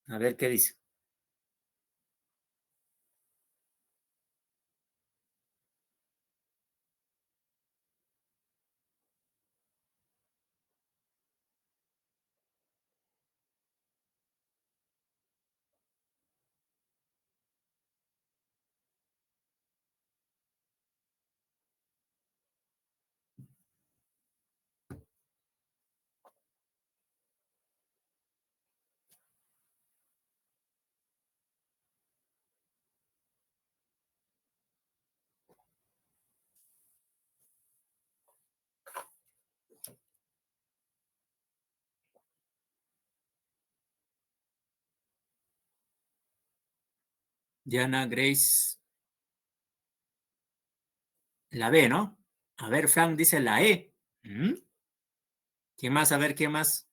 A ver qué dice. Diana Grace, la B, ¿no? A ver, Frank dice la E. ¿Mm? ¿Quién más? A ver, ¿quién más?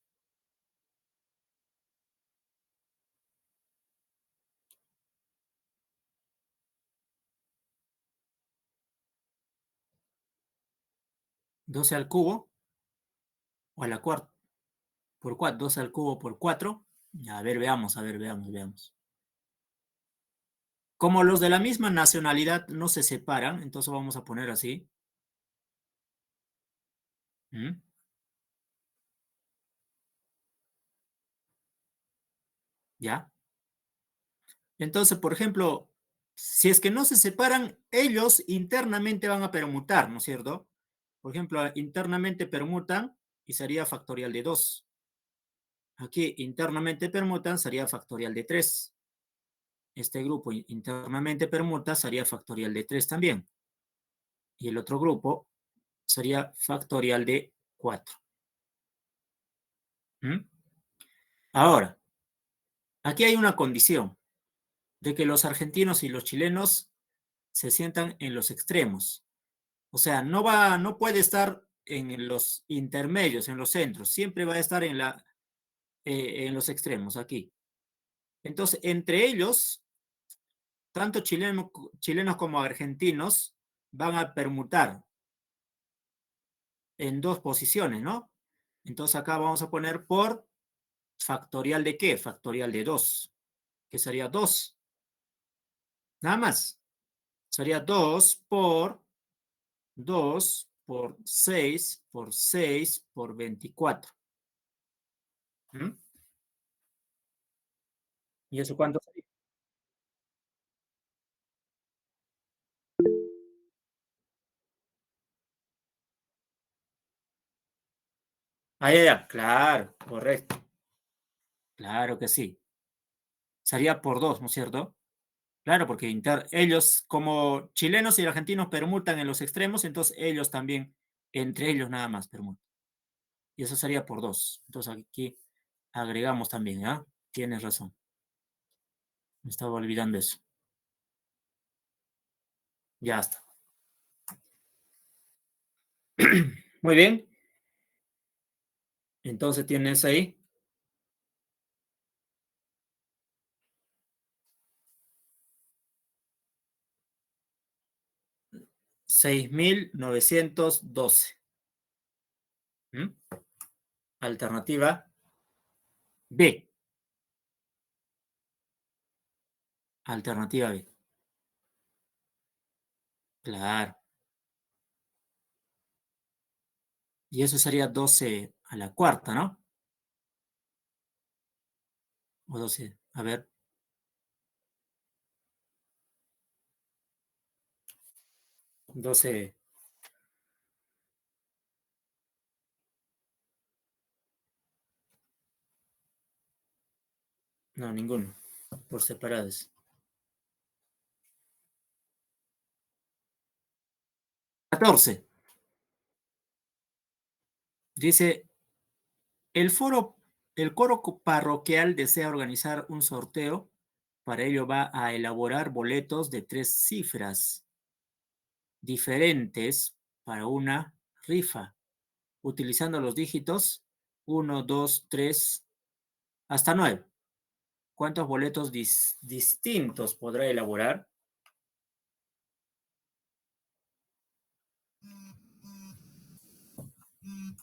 12 al cubo o a la cuarta por 4. 12 al cubo por 4. A ver, veamos, a ver, veamos. Como los de la misma nacionalidad no se separan, entonces vamos a poner así. ¿Mm? ¿Ya? Entonces, por ejemplo, si es que no se separan, ellos internamente van a permutar, ¿no es cierto? Por ejemplo, internamente permutan y sería factorial de 2. Aquí internamente permutan sería factorial de 3. Este grupo internamente permuta sería factorial de 3 también. Y el otro grupo sería factorial de 4. ¿Mm? Ahora, aquí hay una condición de que los argentinos y los chilenos se sientan en los extremos. O sea, no puede estar en los intermedios, en los centros, siempre va a estar en los extremos, aquí. Entonces, entre ellos, tanto chilenos como argentinos van a permutar en dos posiciones, ¿no? Entonces acá vamos a poner por factorial de ¿qué? Factorial de 2, que sería 2. Nada más. Sería 2 por 6 por 6 por 24. ¿Mm? ¿Y eso cuánto sería? Ah, ya, ya, claro, correcto. Claro que sí. Sería por 2, ¿no es cierto? Claro, porque ellos, como chilenos y argentinos, permutan en los extremos, entonces ellos también, entre ellos nada más permutan. Y eso sería por 2. Entonces aquí agregamos también, ¿ah? Tienes razón. Me estaba olvidando eso. Ya está. Muy bien. Entonces tienes ahí 6.912. ¿Mm? Alternativa B. Alternativa B. Claro. Y eso sería 12 a la cuarta, ¿no? O 12. A ver, 12. No, ninguno. Por separados. 14. Dice, el foro, el coro parroquial desea organizar un sorteo. Para ello va a elaborar boletos de 3 cifras diferentes para una rifa, utilizando los dígitos 1, 2, 3, hasta 9. ¿Cuántos boletos distintos podrá elaborar?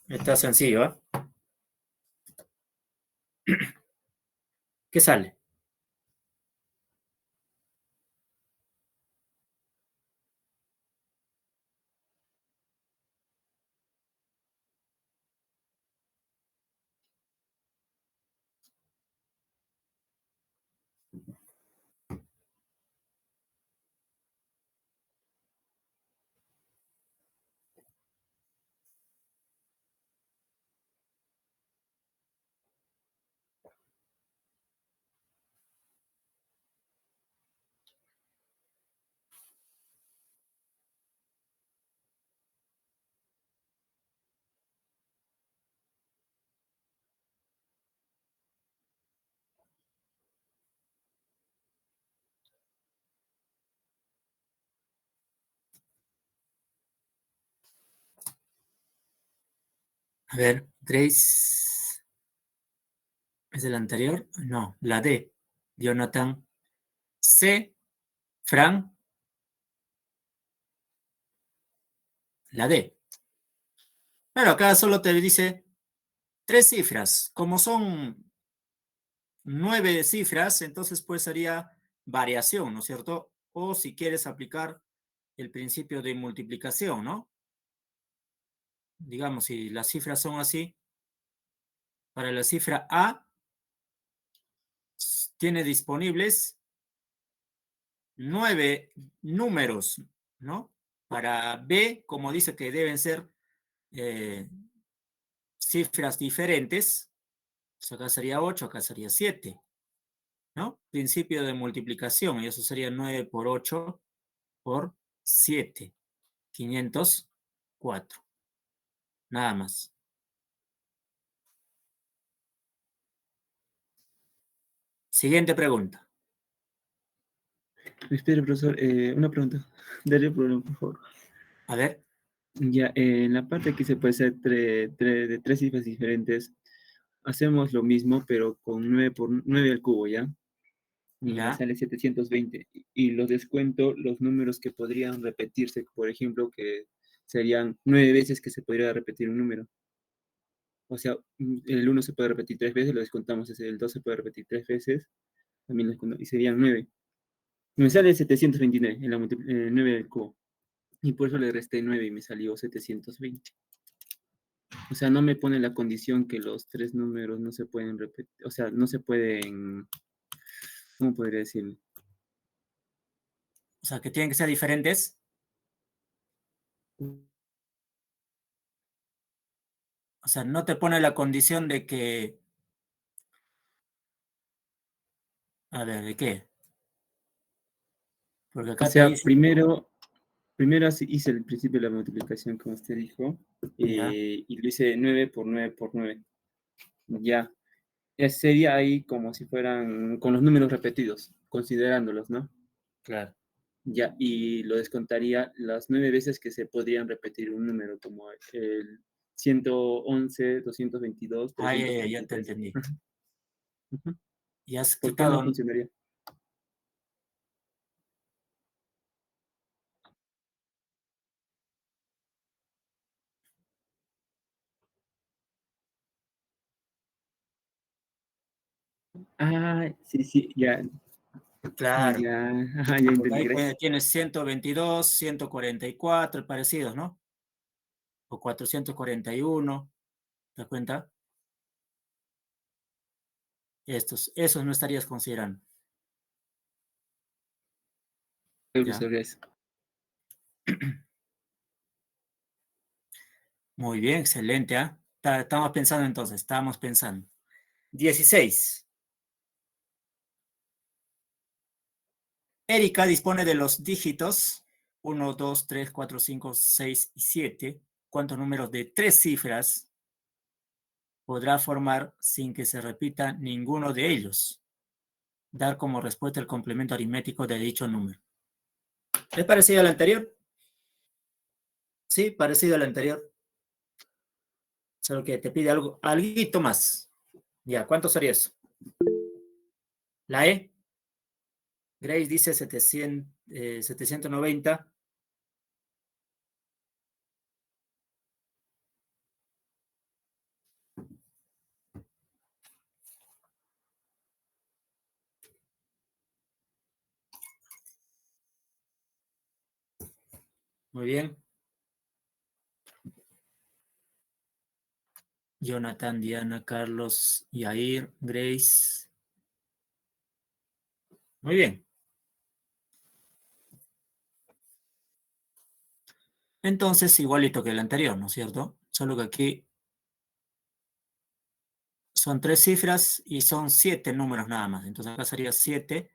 Está sencillo, ¿eh? ¿Qué sale? A ver, Grace, ¿es el anterior? No, la D. Jonathan. C. Fran, la D. Pero acá solo te dice 3 cifras. Como son 9 cifras, entonces pues sería variación, ¿no es cierto? O si quieres aplicar el principio de multiplicación, ¿no? Digamos, si las cifras son así, para la cifra A tiene disponibles 9 números, ¿no? Para B, como dice que deben ser eh, cifras diferentes, pues acá sería 8, acá sería 7, ¿no? Principio de multiplicación, y eso sería 9 por 8 por 7, 504, nada más. Siguiente pregunta. Espera, profesor, una pregunta. Dale por favor. A ver, Ya, en la parte que se puede hacer de 3 cifras diferentes, hacemos lo mismo, pero con 9 por 9 al cubo, ¿ya? Y me ya, sale 720. Y los descuento los números que podrían repetirse, por ejemplo, que serían 9 veces que se podría repetir un número. O sea, el uno se puede repetir 3 veces, lo descontamos, el 2 se puede repetir 3 veces, también lo descontamos, y serían 9. Me sale 729 en la 9 del cubo. Y por eso le resté 9 y me salió 720. O sea, no me pone la condición que los 3 números no se pueden repetir, o sea, no se pueden, ¿cómo podría decirlo? o sea, que tienen que ser diferentes. O sea, no te pone la condición de que A ver, ¿de qué? Porque O acá te sea, dice, primero hice el principio de la multiplicación, como usted dijo, ya, y lo hice 9 por 9 por 9. Ya. Sería ahí como si fueran con los números repetidos, considerándolos, ¿no? claro. Ya, y lo descontaría las 9 veces que se podrían repetir un número, como el 111, 222, Ah, ya te 323. entendí. Ujú, ujú. Y has ¿Por qué no quitado, funcionaría? Ah, sí, sí, ya, claro, ya, ajá, ya porque entendí, ahí gracias. tienes 122, 144, parecidos, ¿no? O 441, ¿te das cuenta? Esos no estarías considerando, ¿ya? Sobre eso. Muy bien, excelente, ¿ah? Estamos pensando entonces, estamos pensando. 16. Erika dispone de los dígitos 1, 2, 3, 4, 5, 6 y 7. ¿Cuántos números de 3 cifras podrá formar sin que se repita ninguno de ellos? Dar como respuesta el complemento aritmético de dicho número. ¿Es parecido al anterior? Sí, parecido al anterior. Solo que te pide algo más. Ya, ¿cuánto sería eso? La E. Grace dice 790. Muy bien. Jonathan, Diana, Carlos, Yair, Grace. Muy bien. Entonces, igualito que el anterior, ¿no es cierto? Solo que aquí son 3 cifras y son 7 números nada más. Entonces acá sería 7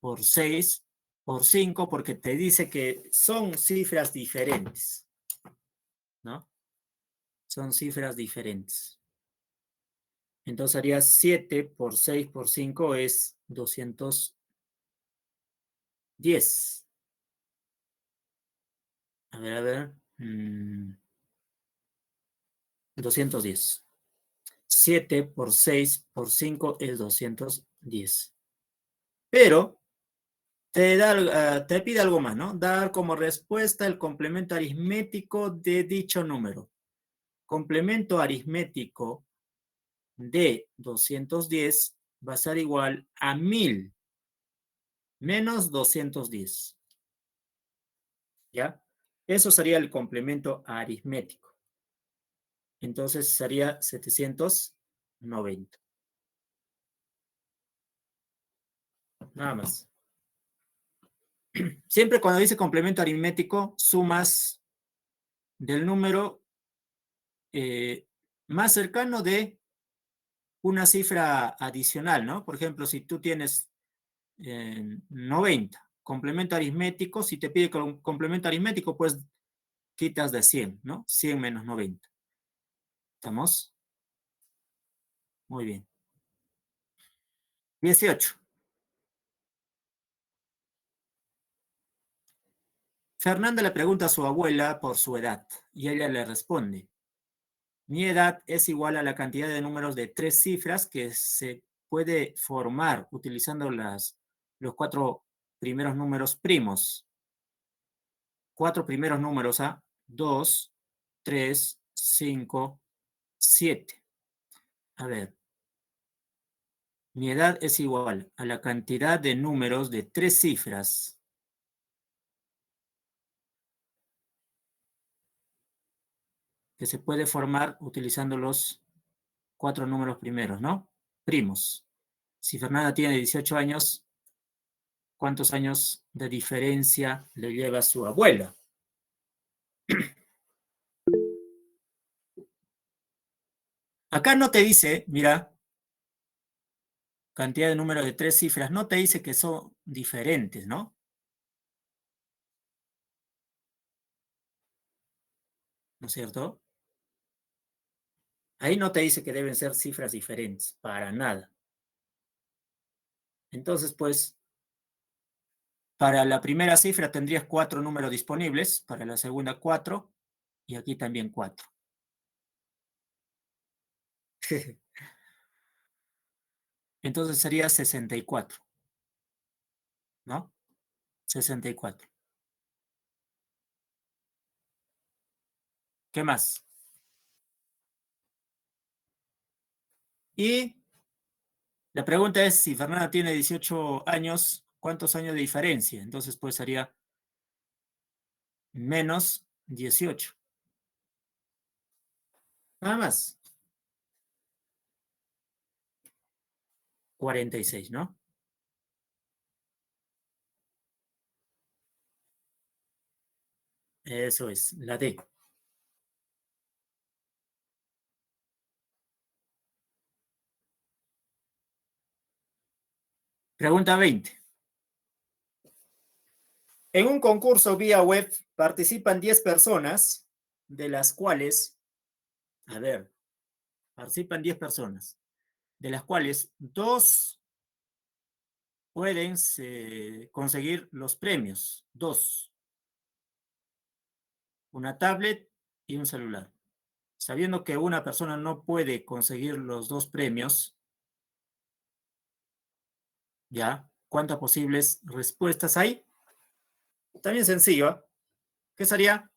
por 6 por 5 porque te dice que son cifras diferentes, ¿no? Son cifras diferentes. Entonces sería 7 por 6 por 5 es 210. A ver. 210. 7 por 6 por 5 es 210. Pero te pide algo más, ¿no? Dar como respuesta el complemento aritmético de dicho número. Complemento aritmético de 210 va a ser igual a 1000 menos 210. ¿Ya? Eso sería el complemento aritmético. Entonces sería 790. Nada más. Siempre cuando dice complemento aritmético, sumas del número más cercano de una cifra adicional, ¿no? Por ejemplo, si tú tienes 90, complemento aritmético, si te pide complemento aritmético, pues quitas de 100, ¿no? 100 menos 90. ¿Estamos? Muy bien. 18. Fernanda le pregunta a su abuela por su edad y ella le responde, mi edad es igual a la cantidad de números de 3 cifras que se puede formar utilizando los 4 primeros números primos. 4 primeros números a 2, 3, 5, 7. A ver, mi edad es igual a la cantidad de números de 3 cifras que se puede formar utilizando los 4 números primeros, ¿no? Primos. Si Fernanda tiene 18 años, ¿cuántos años de diferencia le lleva a su abuela? Acá no te dice, mira, cantidad de números de 3 cifras, no te dice que son diferentes, ¿no? ¿No es cierto? Ahí no te dice que deben ser cifras diferentes, para nada. Entonces, pues, para la primera cifra tendrías 4 números disponibles, para la segunda 4, y aquí también 4. Entonces sería 64, ¿no? 64. ¿Qué más? Y la pregunta es, si Fernanda tiene 18 años, ¿cuántos años de diferencia? Entonces, pues sería menos 18. Nada más. 46, ¿no? Eso es, la D. Pregunta 20. En un concurso vía web participan 10 personas, de las cuales, a ver, participan 10 personas, de las cuales 2 pueden conseguir los premios. 2. Una tablet y un celular. Sabiendo que una persona no puede conseguir los 2 premios, ¿ya? ¿Cuántas posibles respuestas hay? También sencillo, ¿eh? ¿Qué sería?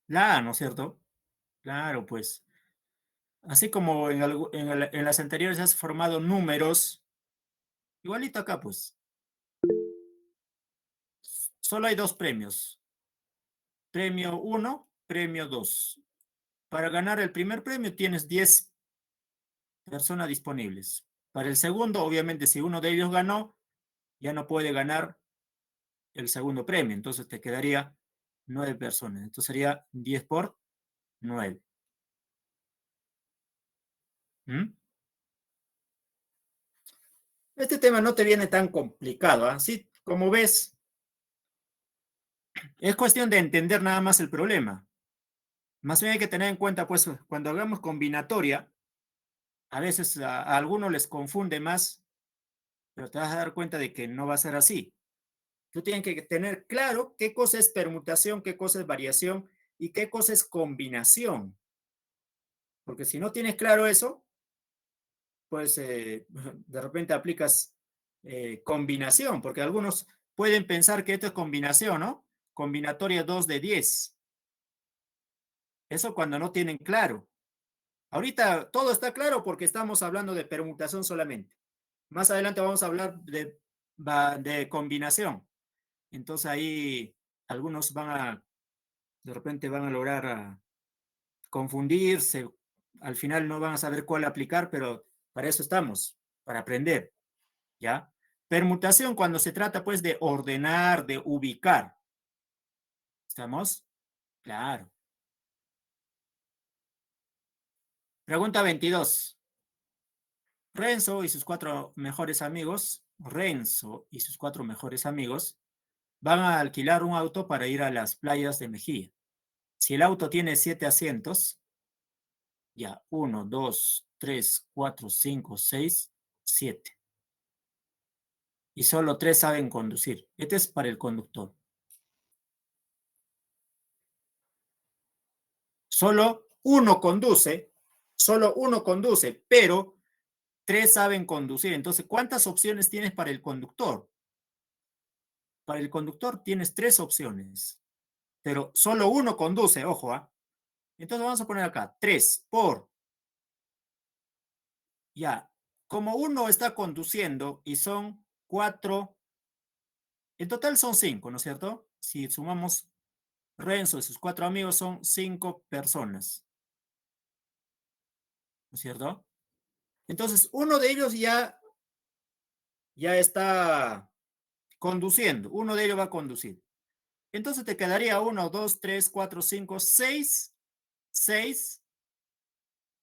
La A, ¿no es cierto? Claro, pues. Así como en las anteriores has formado números, igualito acá, pues. Solo hay 2 premios. Premio 1, premio 2. Para ganar el primer premio tienes 10 personas disponibles. Para el segundo, obviamente, si uno de ellos ganó, ya no puede ganar el segundo premio. Entonces te quedaría 9 personas. Entonces sería 10 por 9. ¿Mm? Este tema no te viene tan complicado. Así como ves, es cuestión de entender nada más el problema. Más bien hay que tener en cuenta, pues, cuando hagamos combinatoria, a veces a algunos les confunde más, pero te vas a dar cuenta de que no va a ser así. Tú tienes que tener claro qué cosa es permutación, qué cosa es variación y qué cosa es combinación. Porque si no tienes claro eso, pues de repente aplicas combinación, porque algunos pueden pensar que esto es combinación, ¿no? Combinatoria 2 de 10. Eso cuando no tienen claro. Ahorita todo está claro porque estamos hablando de permutación solamente. Más adelante vamos a hablar de combinación. Entonces ahí algunos de repente van a lograr confundirse. Al final no van a saber cuál aplicar, pero para eso estamos, para aprender, ¿ya? Permutación cuando se trata pues de ordenar, de ubicar. ¿Estamos? Claro. Pregunta 22. Renzo y sus 4 mejores amigos van a alquilar un auto para ir a las playas de Mejía. Si el auto tiene 7 asientos, ya, 1, 2, 3, 4, 5, 6, 7. Y solo 3 saben conducir. Este es para el conductor. Solo uno conduce, pero 3 saben conducir. Entonces, ¿cuántas opciones tienes para el conductor? Para el conductor tienes 3 opciones, pero solo uno conduce, ojo, ¿ah? Entonces vamos a poner acá 3 por, ya, como uno está conduciendo y son 4, en total son 5, ¿no es cierto? Si sumamos Renzo y sus 4 amigos son 5 personas, ¿no es cierto? Entonces, uno de ellos ya ya está conduciendo. Uno de ellos va a conducir. Entonces te quedaría 1, 2, 3, 4, 5, 6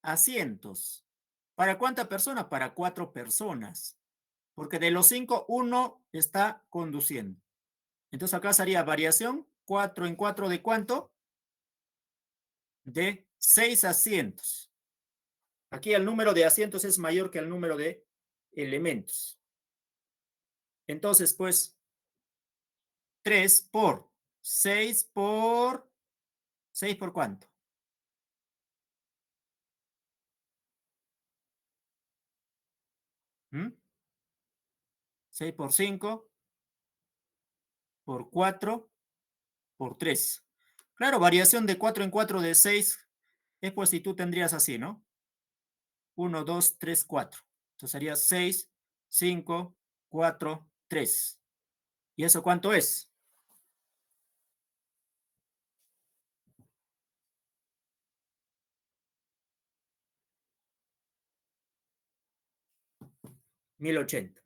asientos. ¿Para cuántas personas? Para 4 personas. Porque de los 5, uno está conduciendo. Entonces acá sería variación 4 en 4 ¿de cuánto? De 6 asientos. Aquí el número de asientos es mayor que el número de elementos. Entonces, pues, 3 por 6 por... ¿6 por cuánto? ¿Mm? 6 por 5 por 4 por 3. Claro, variación de 4 en 4 de 6 es pues si tú tendrías así, ¿no? 1, 2, 3, 4. Entonces sería 6, 5, 4, 3. ¿Y eso cuánto es? 1080.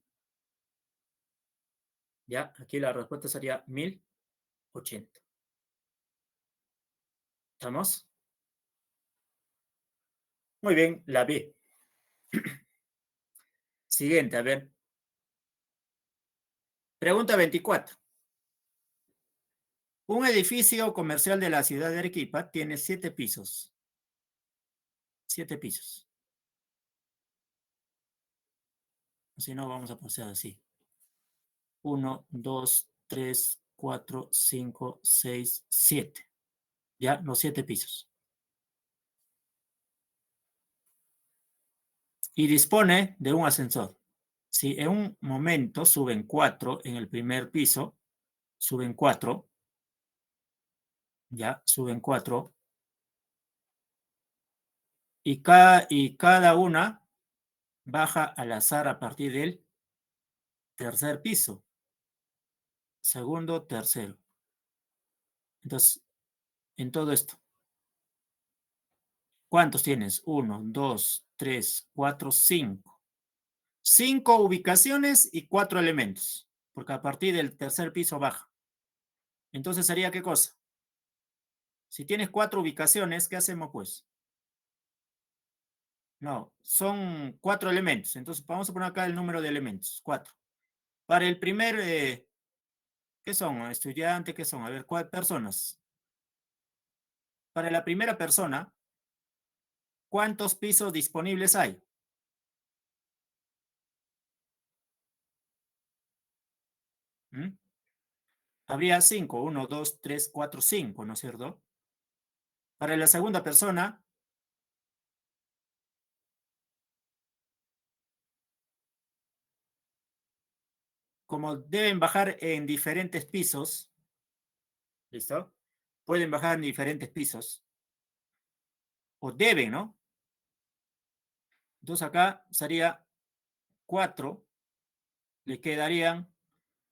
Ya, aquí la respuesta sería 1080. ¿Estamos? Muy bien, la B. Siguiente, a ver. Pregunta 24. Un edificio comercial de la ciudad de Arequipa tiene 7 pisos. 7 pisos. Si no, vamos a pasar así. 1, 2, 3, 4, 5, 6, 7. Ya, los 7 pisos. Y dispone de un ascensor. Si en un momento suben 4 en el primer piso, suben 4, ya, suben 4, y cada una baja al azar a partir del tercer piso, segundo, tercero. Entonces, en todo esto, ¿cuántos tienes? 1, 2, 3, 4, 5. 5 ubicaciones y 4 elementos, porque a partir del tercer piso baja. Entonces sería ¿qué cosa? Si tienes 4 ubicaciones, ¿qué hacemos pues? No, son 4 elementos. Entonces vamos a poner acá el número de elementos, 4. Para el primer, ¿qué son? Estudiante, ¿qué son? A ver, ¿cuántas personas? Para la primera persona, ¿cuántos pisos disponibles hay? ¿Mm? Habría 5, 1, 2, 3, 4, 5, ¿no es cierto? Para la segunda persona, como deben bajar en diferentes pisos, ¿listo? Pueden bajar en diferentes pisos, o deben, ¿no? Entonces acá sería 4, le quedarían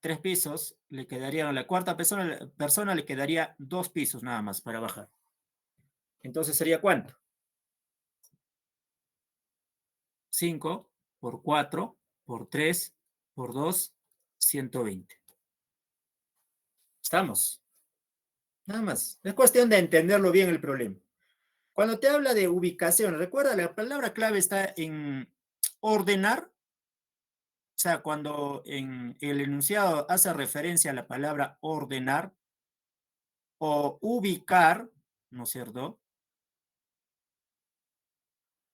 3 pisos, le quedarían a la cuarta persona le quedaría 2 pisos nada más para bajar. Entonces sería ¿cuánto? 5 por 4 por 3 por 2, 120. ¿Estamos? Nada más. Es cuestión de entenderlo bien el problema. Cuando te habla de ubicación, recuerda, la palabra clave está en ordenar. O sea, cuando en el enunciado hace referencia a la palabra ordenar o ubicar, ¿no es cierto?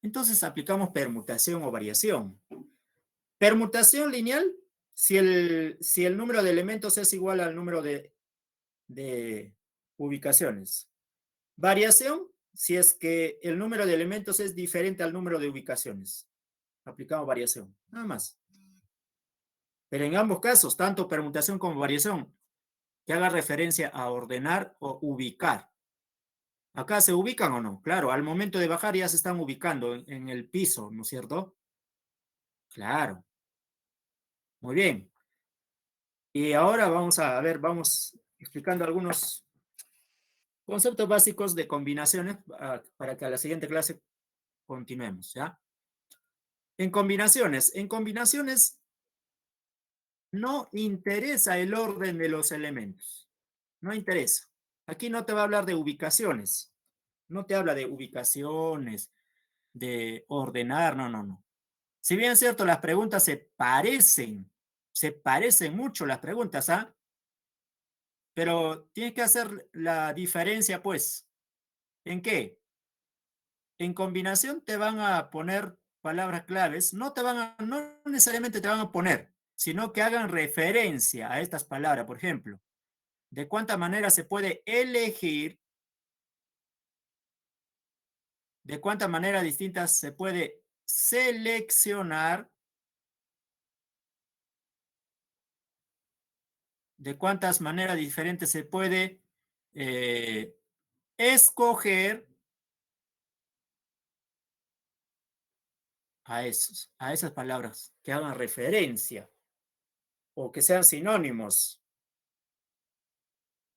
Entonces aplicamos permutación o variación. Permutación lineal, si el número de elementos es igual al número de ubicaciones. Variación, si es que el número de elementos es diferente al número de ubicaciones. Aplicamos variación, nada más. Pero en ambos casos, tanto permutación como variación, que haga referencia a ordenar o ubicar. ¿Acá se ubican o no? Claro, al momento de bajar ya se están ubicando en el piso, ¿no es cierto? Claro, muy bien. Y ahora vamos a ver, vamos explicando algunos conceptos básicos de combinaciones para que a la siguiente clase continuemos, ¿ya? En combinaciones No interesa el orden de los elementos. No interesa. Aquí no te va a hablar de ubicaciones. No te habla de ubicaciones, de ordenar, no, no, no. Si bien es cierto, las preguntas se parecen mucho las preguntas, ¿ah? Pero tienes que hacer la diferencia, pues. ¿En qué? En combinación te van a poner palabras claves, no necesariamente te van a poner, sino que hagan referencia a estas palabras. Por ejemplo, ¿de cuánta manera se puede elegir? ¿De cuántas maneras distintas se puede seleccionar? ¿De cuántas maneras diferentes se puede eh, escoger a esas palabras que hagan referencia o que sean sinónimos?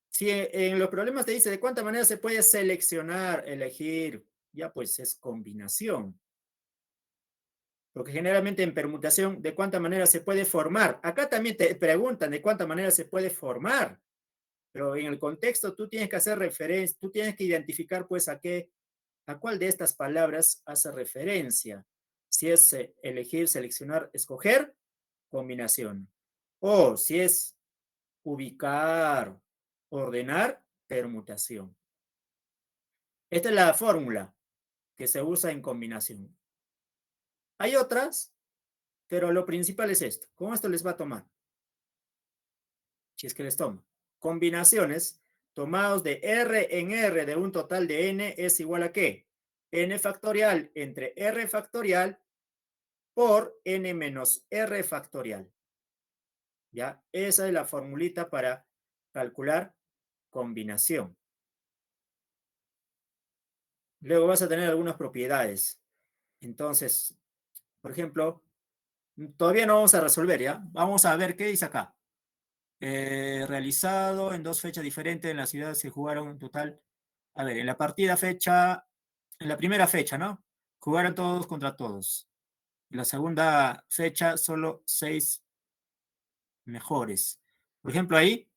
Si en los problemas te dice de cuánta manera se puede seleccionar, elegir, ya pues es combinación. Porque generalmente en permutación, ¿de cuánta manera se puede formar? Acá también te preguntan de cuánta manera se puede formar, pero en el contexto tú tienes que hacer referencia, tú tienes que identificar pues a cuál de estas palabras hace referencia. Si es elegir, seleccionar, escoger, combinación. O si es ubicar, ordenar, permutación. Esta es la fórmula que se usa en combinación. Hay otras, pero lo principal es esto. Con esto les va a tomar, si es que les toma. Combinaciones tomados de R en R de un total de N es igual a ¿qué? N factorial entre R factorial por N menos R factorial. ¿Ya? Esa es la formulita para calcular combinación. Luego vas a tener algunas propiedades. Entonces, por ejemplo, todavía no vamos a resolver, ¿ya? Vamos a ver qué dice acá. Realizado en dos fechas diferentes en la ciudad se jugaron en total. A ver, en la primera fecha, ¿no? Jugaron todos contra todos. En la segunda fecha, solo 6 mejores. Por ejemplo, ahí,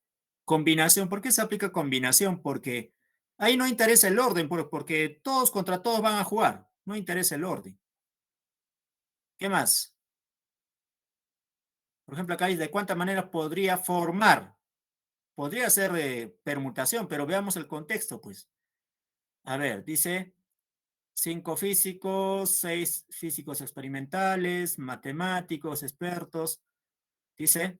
combinación. ¿Por qué se aplica combinación? Porque ahí no interesa el orden, porque todos contra todos van a jugar. No interesa el orden. ¿Qué más? Por ejemplo, acá hay de cuántas maneras podría formar. Podría ser de permutación, pero veamos el contexto, pues. A ver, dice 5 físicos, 6 físicos experimentales, matemáticos, expertos. Dice,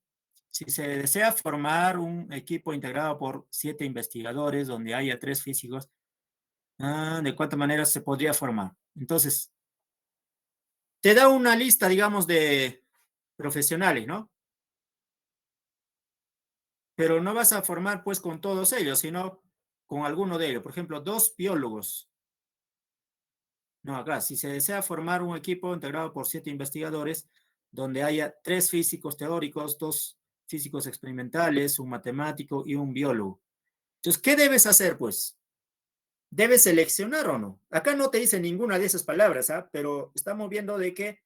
si se desea formar un equipo integrado por 7 investigadores donde haya 3 físicos, ¿de cuántas maneras se podría formar? Entonces, te da una lista, digamos, de profesionales, ¿no? Pero no vas a formar pues con todos ellos, sino con alguno de ellos. Por ejemplo, 2 biólogos. No, acá, si se desea formar un equipo integrado por 7 investigadores, donde haya 3 físicos teóricos, 2 físicos experimentales, un matemático y un biólogo. Entonces, ¿qué debes hacer, pues? ¿Debes seleccionar o no? Acá no te dice ninguna de esas palabras, ¿ah? Pero estamos viendo de que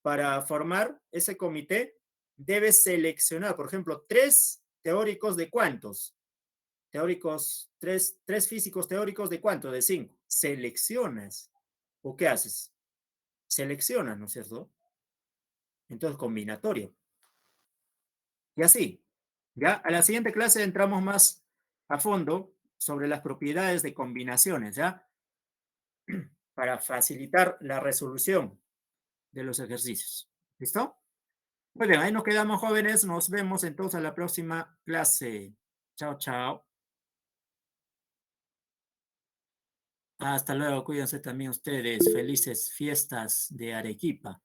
para formar ese comité, debes seleccionar, por ejemplo, 3 teóricos de cuántos. Teóricos, tres físicos teóricos de cuánto, de 5. Seleccionas. ¿O qué haces? Seleccionas, ¿no es cierto? Entonces, combinatorio. Y así, ya a la siguiente clase entramos más a fondo sobre las propiedades de combinaciones, ¿ya? Para facilitar la resolución de los ejercicios. ¿Listo? Muy bien, ahí nos quedamos, jóvenes. Nos vemos entonces en la próxima clase. Chao, chao. Hasta luego, cuídense también ustedes. Felices fiestas de Arequipa.